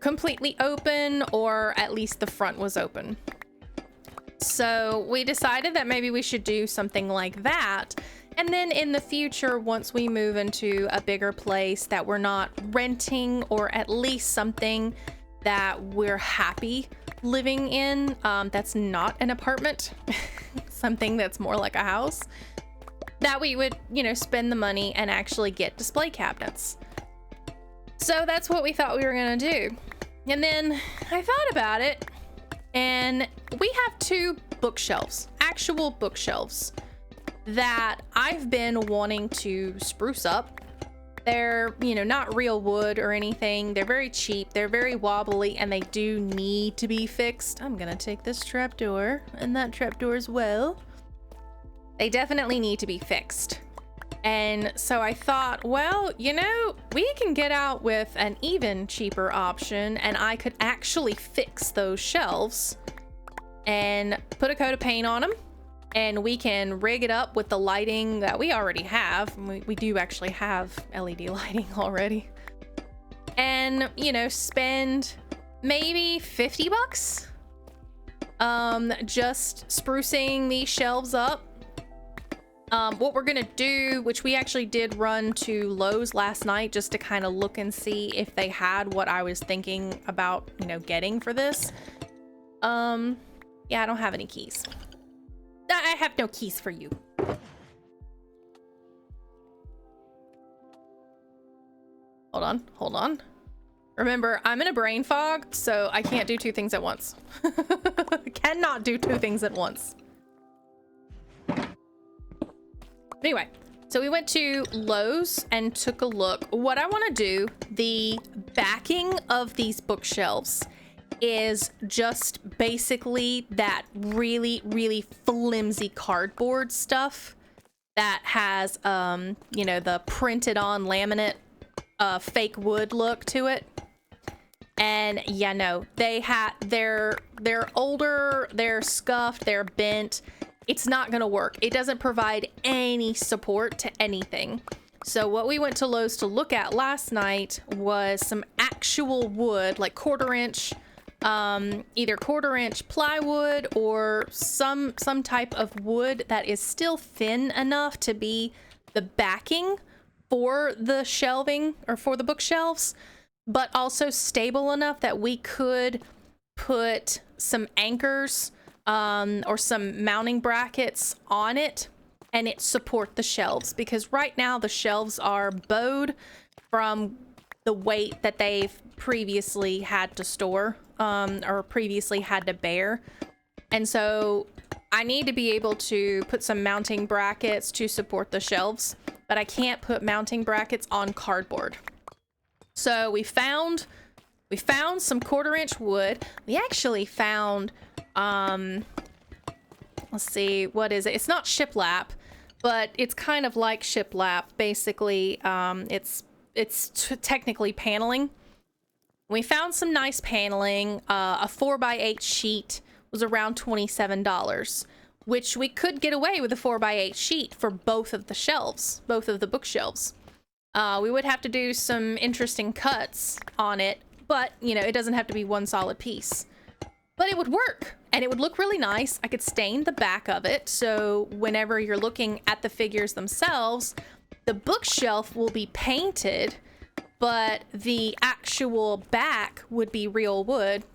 completely open or at least the front was open. So we decided that maybe we should do something like that. And then in the future, once we move into a bigger place that we're not renting, or at least something that we're happy living in, that's not an apartment, something that's more like a house, that we would, you know, spend the money and actually get display cabinets. So that's what we thought we were gonna do. And then I thought about it, and we have two bookshelves, actual bookshelves, that I've been wanting to spruce up. They're, you know, not real wood or anything. They're very cheap. They're very wobbly, and they do need to be fixed. I'm gonna take this trapdoor and that trapdoor as well. They definitely need to be fixed. And so I thought, well, you know, we can get out with an even cheaper option, and I could actually fix those shelves and put a coat of paint on them. And we can rig it up with the lighting that we already have. We do actually have LED lighting already. And, you know, spend maybe 50 bucks just sprucing these shelves up. What we're gonna do, which we actually did run to Lowe's last night just to kind of look and see if they had what I was thinking about, you know, getting for this. Yeah, I don't have any keys. I have no keys for you. Hold on. Remember, I'm in a brain fog, so I can't do two things at once. Cannot do two things at once. Anyway, so we went to Lowe's and took a look. What I want to do, the backing of these bookshelves is just basically that really, really flimsy cardboard stuff that has, you know, the printed on laminate, fake wood look to it. And yeah, no, they're older, they're scuffed, they're bent. It's not gonna work. It doesn't provide any support to anything. So what we went to Lowe's to look at last night was some actual wood, like quarter-inch, either quarter-inch plywood or some type of wood that is still thin enough to be the backing for the shelving or for the bookshelves, but also stable enough that we could put some anchors or some mounting brackets on it and it support the shelves, because right now the shelves are bowed from the weight that they've previously had to store or previously had to bear. And so I need to be able to put some mounting brackets to support the shelves, but I can't put mounting brackets on cardboard. So we found some 1/4-inch wood. We actually found let's see, what is it? It's not shiplap, but it's kind of like shiplap. Basically, it's technically paneling. We found some nice paneling. A 4x8 sheet was around $27, which we could get away with a 4x8 sheet for both of the shelves, both of the bookshelves. We would have to do some interesting cuts on it, but you know, it doesn't have to be one solid piece. But it would work, and it would look really nice. I could stain the back of it, so whenever you're looking at the figures themselves, the bookshelf will be painted, but the actual back would be real wood,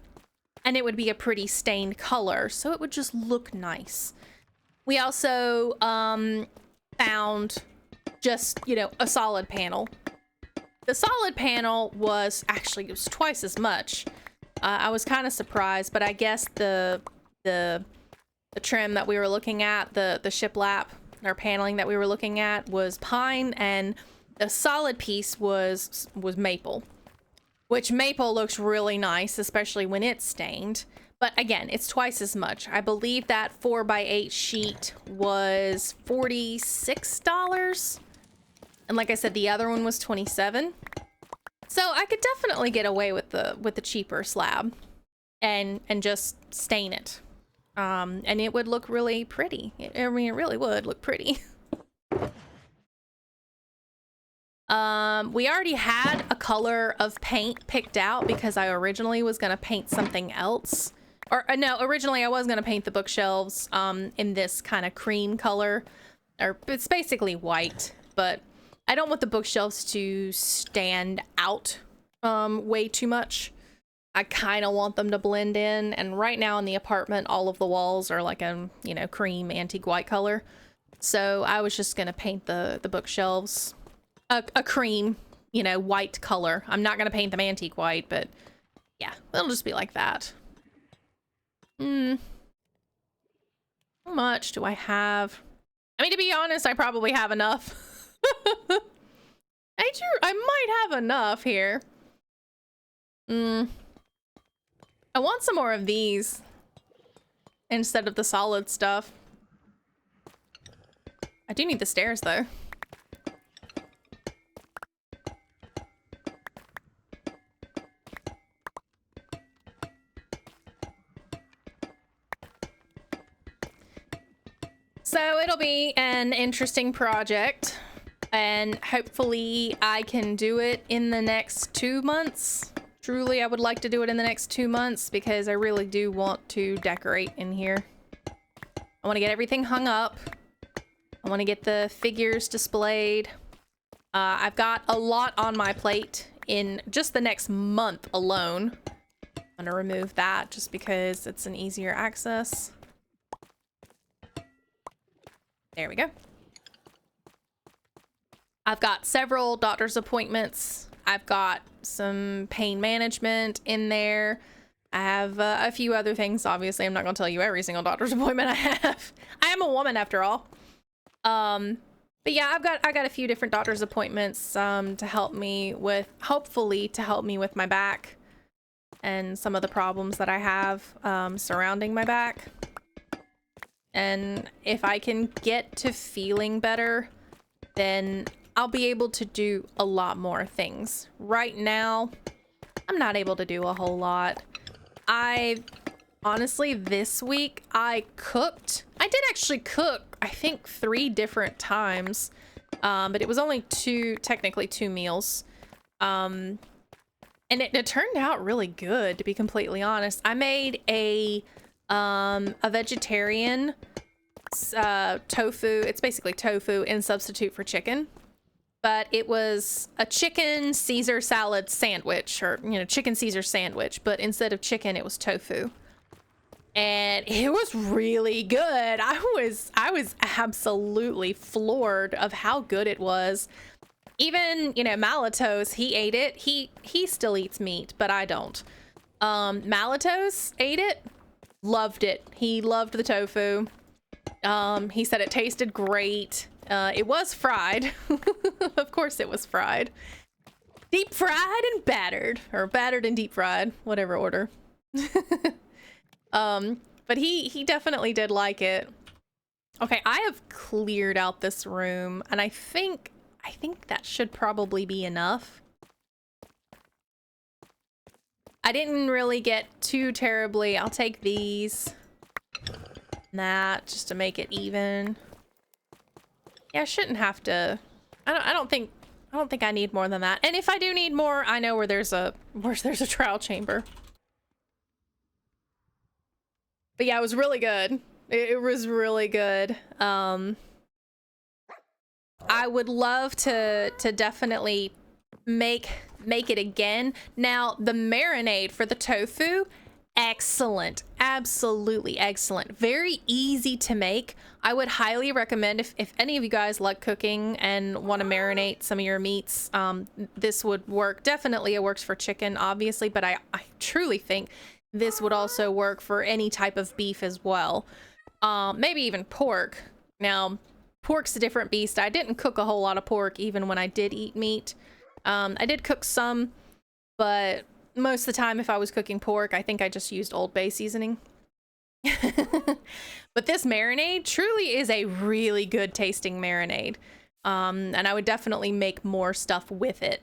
and it would be a pretty stained color, so it would just look nice. We also found just, you know, a solid panel. The solid panel was actually, it was twice as much. I was kind of surprised, but I guess the trim that we were looking at, the shiplap or paneling that we were looking at was pine, and the solid piece was maple, which maple looks really nice, especially when it's stained. But again, it's twice as much. I believe that 4x8 sheet was $46. And like I said, the other one was $27. So I could definitely get away with the cheaper slab and just stain it. And it would look really pretty. I mean, it really would look pretty. We already had a color of paint picked out because I originally was going to paint something else. Or no, originally I was going to paint the bookshelves in this kind of cream color. Or it's basically white, but I don't want the bookshelves to stand out way too much. I kind of want them to blend in, and right now in the apartment all of the walls are like a, you know, cream antique white color. So I was just gonna paint the bookshelves a cream, you know, white color. I'm not gonna paint them antique white, but yeah, it'll just be like that. How much do I have? I mean, to be honest, I probably have enough. I might have enough here. I want some more of these instead of the solid stuff. I do need the stairs though. So it'll be an interesting project, and hopefully I can do it in the next 2 months. Truly, I would like to do it in the next 2 months because I really do want to decorate in here. I want to get everything hung up. I want to get the figures displayed. I've got a lot on my plate in just the next month alone. I'm going to remove that just because it's an easier access. There we go. I've got several doctor's appointments. I've got some pain management in there. I have a few other things. Obviously, I'm not going to tell you every single doctor's appointment I have. I am a woman after all. But yeah, I got a few different doctor's appointments to help me with, hopefully to help me with my back and some of the problems that I have surrounding my back. And if I can get to feeling better, then I'll be able to do a lot more things. Right now, I'm not able to do a whole lot. Honestly, this week I cooked. I did actually cook, I think 3 different times, but it was only technically two meals. And it turned out really good, to be completely honest. I made a vegetarian tofu. It's basically tofu in substitute for chicken. but it was a chicken Caesar salad sandwich, or, you know, chicken Caesar sandwich, but instead of chicken, it was tofu. And it was really good. I was absolutely floored of how good it was. Even, you know, Malatos, he ate it. He still eats meat, but I don't. Malatos ate it, loved it. He loved the tofu. He said it tasted great. It was fried. Of course it was fried. Deep fried and battered, or battered and deep fried, whatever order. But he definitely did like it. Okay, I have cleared out this room, and I think that should probably be enough. I didn't really get too terribly. I'll take these. That, just to make it even. Yeah, I shouldn't have to. I don't think I need more than that. And if I do need more, I know where there's a trial chamber. But yeah, it was really good. It was really good. I would love to definitely make it again. Now, the marinade for the tofu, excellent. Absolutely excellent. Very easy to make. I would highly recommend, if any of you guys like cooking and want to marinate some of your meats, this would work. Definitely it works for chicken, obviously, but I truly think this would also work for any type of beef as well. Maybe even pork. Now, pork's a different beast. I didn't cook a whole lot of pork even when I did eat meat. I did cook some, but most of the time if I was cooking pork, I think I just used Old Bay seasoning. But this marinade truly is a really good tasting marinade. And I would definitely make more stuff with it.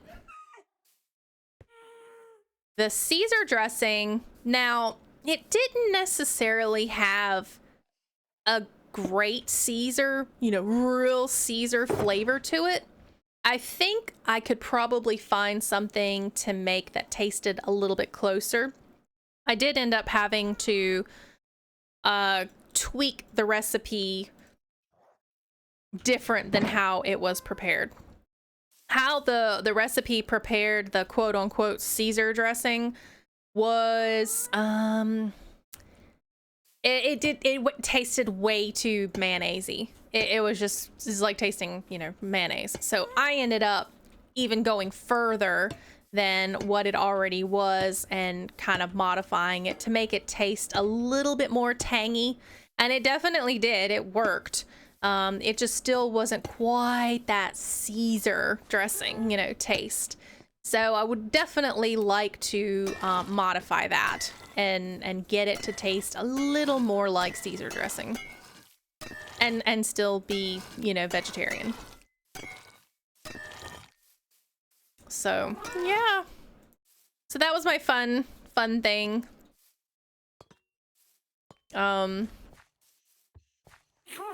The Caesar dressing, now, it didn't necessarily have a great Caesar, you know, real Caesar flavor to it. I think I could probably find something to make that tasted a little bit closer. I did end up having to tweak the recipe different than how it was prepared. How the recipe prepared the quote-unquote Caesar dressing was it tasted way too mayonnaise-y. It was just like tasting, you know, mayonnaise. So I ended up even going further than what it already was and kind of modifying it to make it taste a little bit more tangy, and it definitely did. It worked. It just still wasn't quite that Caesar dressing, you know, taste. So I would definitely like to modify that and get it to taste a little more like Caesar dressing, and still be, you know, vegetarian. So yeah, so that was my fun thing. And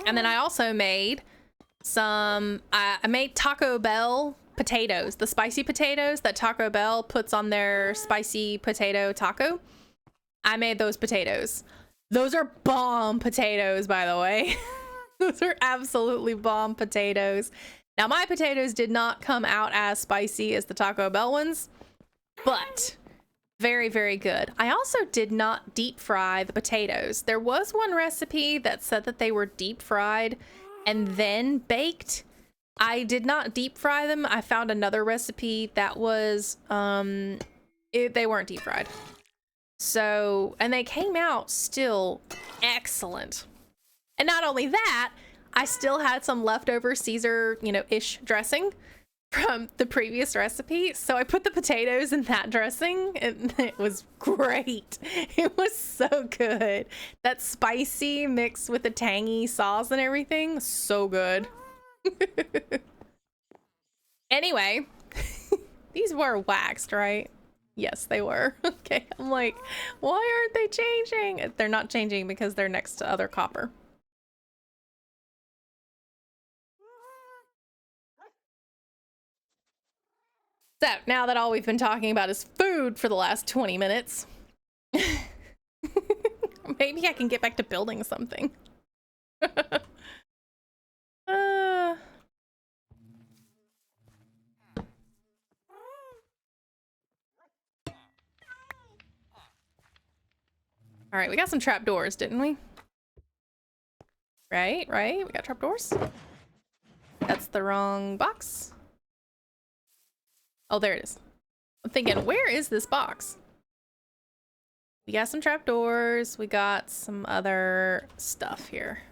then I also made some, I made Taco Bell potatoes, the spicy potatoes that Taco Bell puts on their spicy potato taco. I made those potatoes. Those are bomb potatoes, by the way. Those are absolutely bomb potatoes. Now, my potatoes did not come out as spicy as the Taco Bell ones, but very, very good. I also did not deep fry the potatoes. There was one recipe that said that they were deep fried and then baked. I did not deep fry them. I found another recipe that was, they weren't deep fried. So, and they came out still excellent. And not only that, I still had some leftover Caesar, you know, ish dressing from the previous recipe. So I put the potatoes in that dressing and it was great. It was so good. That spicy mixed with the tangy sauce and everything, so good. Anyway, these were waxed, right? Yes, they were. Okay, I'm like, why aren't they changing? They're not changing because they're next to other copper. So now that all we've been talking about is food for the last 20 minutes, maybe I can get back to building something. All right, we got some trapdoors, didn't we? Right, we got trapdoors. That's the wrong box. Oh, there it is. I'm thinking, where is this box? We got some trapdoors. We got some other stuff here.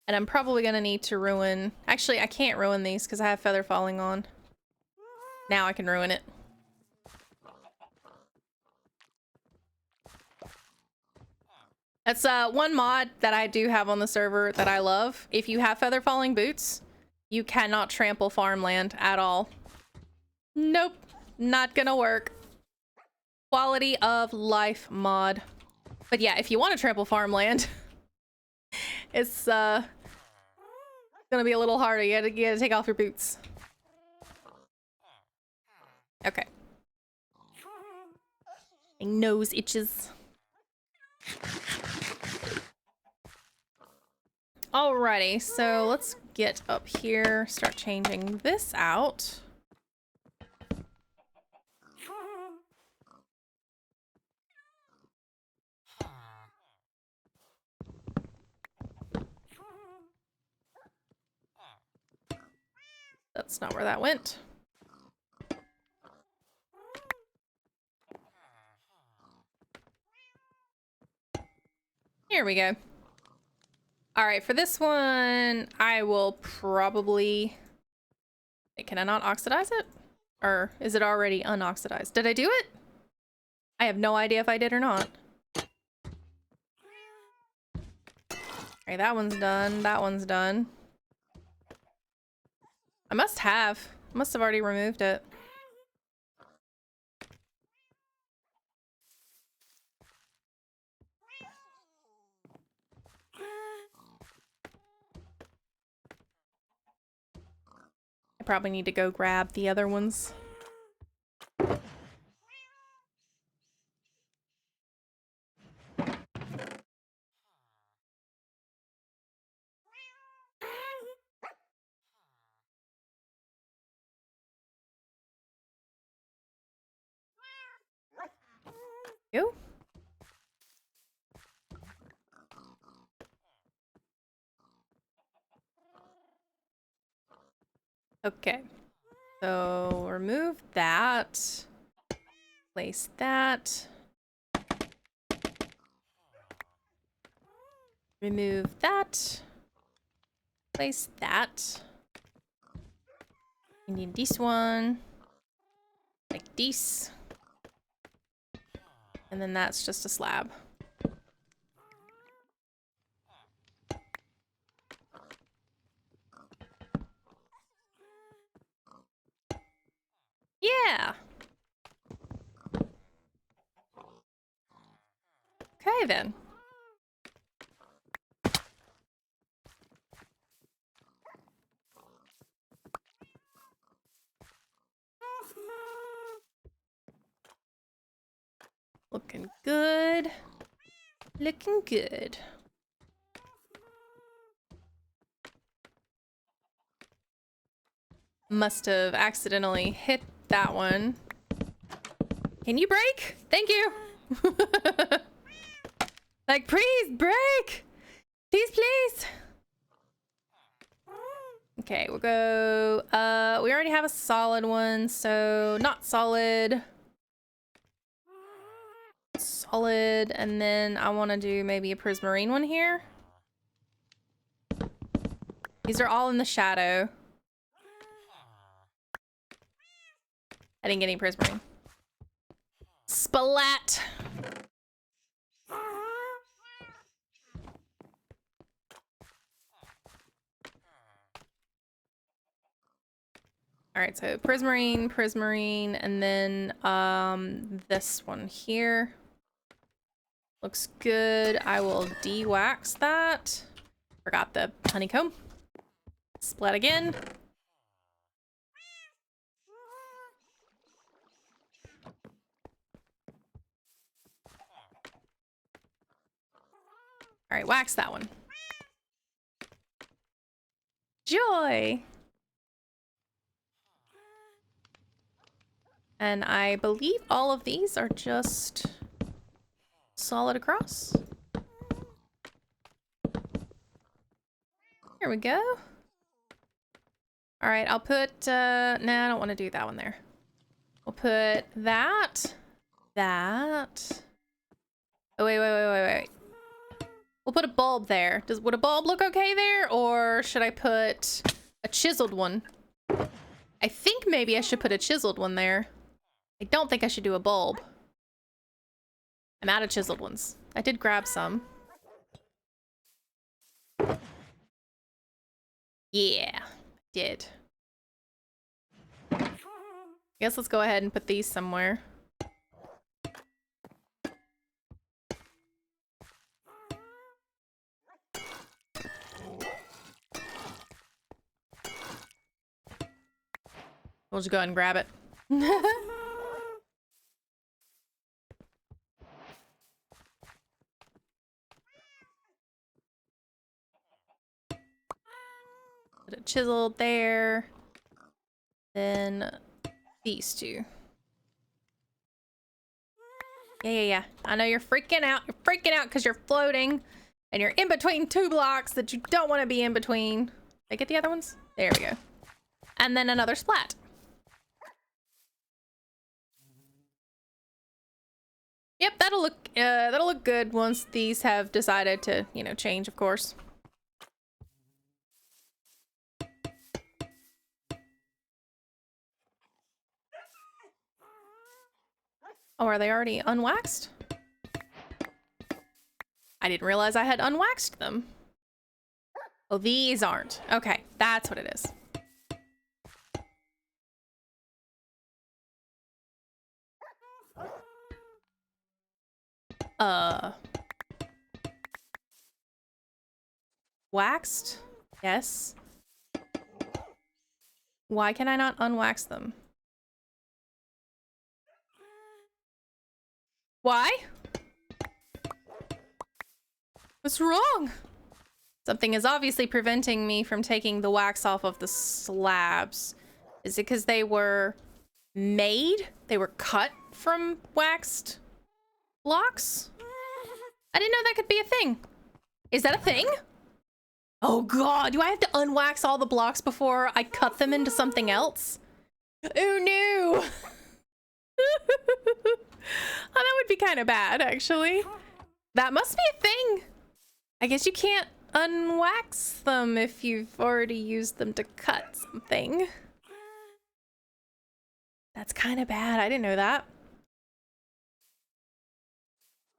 And I'm probably gonna need to ruin... Actually, I can't ruin these because I have feather falling on. Now I can ruin it. That's one mod that I do have on the server that I love. If you have feather falling boots, you cannot trample farmland at all. Nope, not gonna work. Quality of life mod. But yeah, if you want to trample farmland, it's gonna be a little harder. You gotta take off your boots. Okay. My nose itches. Alrighty, so let's get up here, start changing this out. That's not where that went. Here we go. All right, for this one, I will probably... Wait, can I not oxidize it? Or is it already unoxidized? Did I do it? I have no idea if I did or not. All right, that one's done. That one's done. I must have already removed it. I probably need to go grab the other ones. Go. Okay. So remove that. Place that. Remove that. Place that. We need this one. Like this. And then that's just a slab. Yeah. Okay then. Looking good. Looking good. Must have accidentally hit that one. Can you break? Thank you. Like, please break. Please, please. Okay, we'll go. We already have a solid one, so not solid. Solid, and then I want to do maybe a prismarine one here. These are all in the shadow. I didn't get any prismarine. Splat! Alright, so prismarine, prismarine, and then this one here. Looks good. I will de-wax that. Forgot the honeycomb. Splat again. All right, wax that one. Joy. And I believe all of these are just solid across. Here we go. All right, I'll put, nah, I don't want to do that one there. We'll put that. Oh, wait. We'll put a bulb there. Would a bulb look okay there? Or should I put a chiseled one? I think maybe I should put a chiseled one there. I don't think I should do a bulb. I'm out of chiseled ones. I did grab some. Yeah, did. Guess let's go ahead and put these somewhere. We'll just go ahead and grab it. Put it chiseled there. Then these two. Yeah. I know you're freaking out. You're freaking out because you're floating and you're in between two blocks that you don't want to be in between. Did I get the other ones? There we go. And then another splat. Yep, that'll look good once these have decided to, you know, change, of course. Oh, are they already unwaxed? I didn't realize I had unwaxed them. Oh, these aren't. Okay, that's what it is. Waxed? Yes. Why can I not unwax them? Why? What's wrong? Something is obviously preventing me from taking the wax off of the slabs. Is it because they were made? They were cut from waxed blocks? I didn't know that could be a thing. Is that a thing? Oh god, do I have to unwax all the blocks before I cut them into something else? Oh no! Oh, that would be kind of bad, actually. That must be a thing. I guess you can't unwax them if you've already used them to cut something. That's kind of bad. I didn't know that.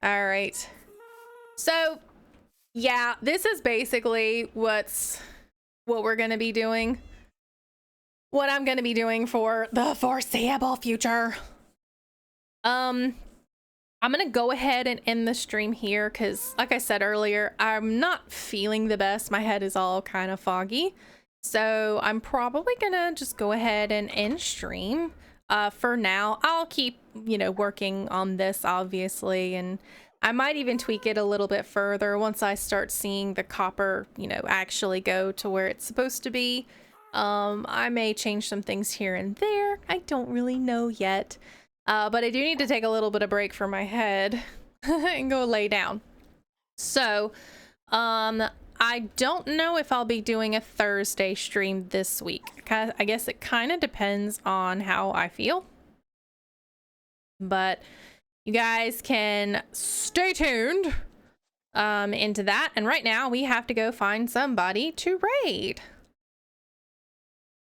All right. So, yeah, this is basically what we're going to be doing. What I'm going to be doing for the foreseeable future. I'm going to go ahead and end the stream here because, like I said earlier, I'm not feeling the best. My head is all kind of foggy. So I'm probably going to just go ahead and end stream. For now, I'll keep, you know, working on this, obviously, and I might even tweak it a little bit further once I start seeing the copper, you know, actually go to where it's supposed to be. I may change some things here and there. I don't really know yet. But I do need to take a little bit of break for my head and go lay down. So, I don't know if I'll be doing a Thursday stream this week. I guess it kind of depends on how I feel. But you guys can stay tuned into that. And right now we have to go find somebody to raid.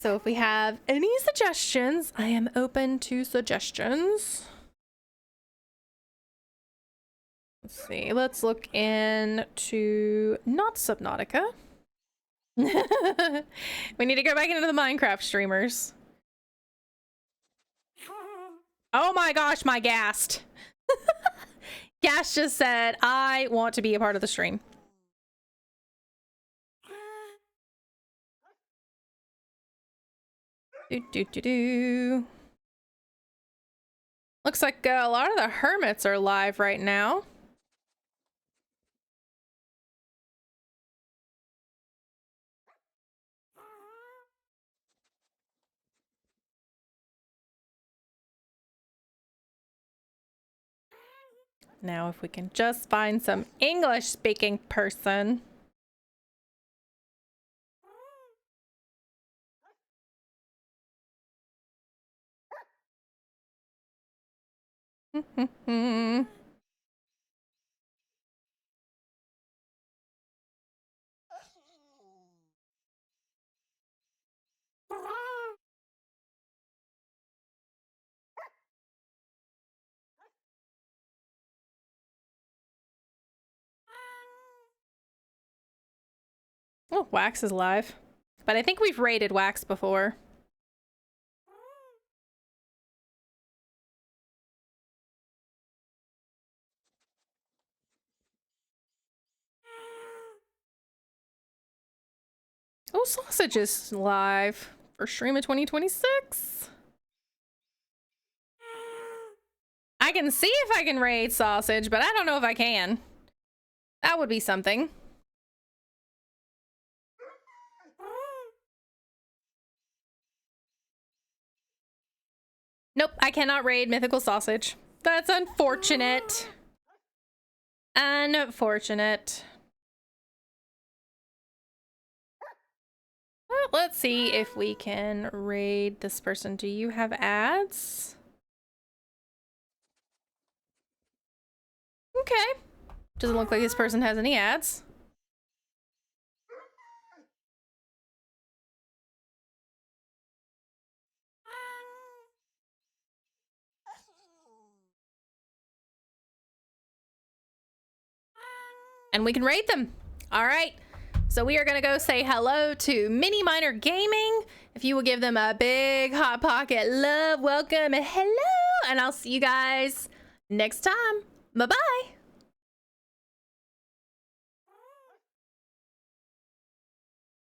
So if we have any suggestions, I am open to suggestions. Let's see, let's look into not Subnautica. We need to go back into the Minecraft streamers. Oh my gosh, my Ghast. Ghast just said, I want to be a part of the stream. Looks like a lot of the hermits are live right now. Now, if we can just find some English-speaking person. Oh, Wax is live. But I think we've raided Wax before. Oh, Sausage is live for stream of 2026. I can see if I can raid Sausage, but I don't know if I can. That would be something. Nope, I cannot raid Mythical Sausage. That's unfortunate. Unfortunate. Well, let's see if we can raid this person. Do you have ads? Okay. Doesn't look like this person has any ads. And we can raid them. All right. So we are going to go say hello to Mini Miner Gaming. If you will give them a big Hot Pocket love, welcome, and hello. And I'll see you guys next time. Bye-bye.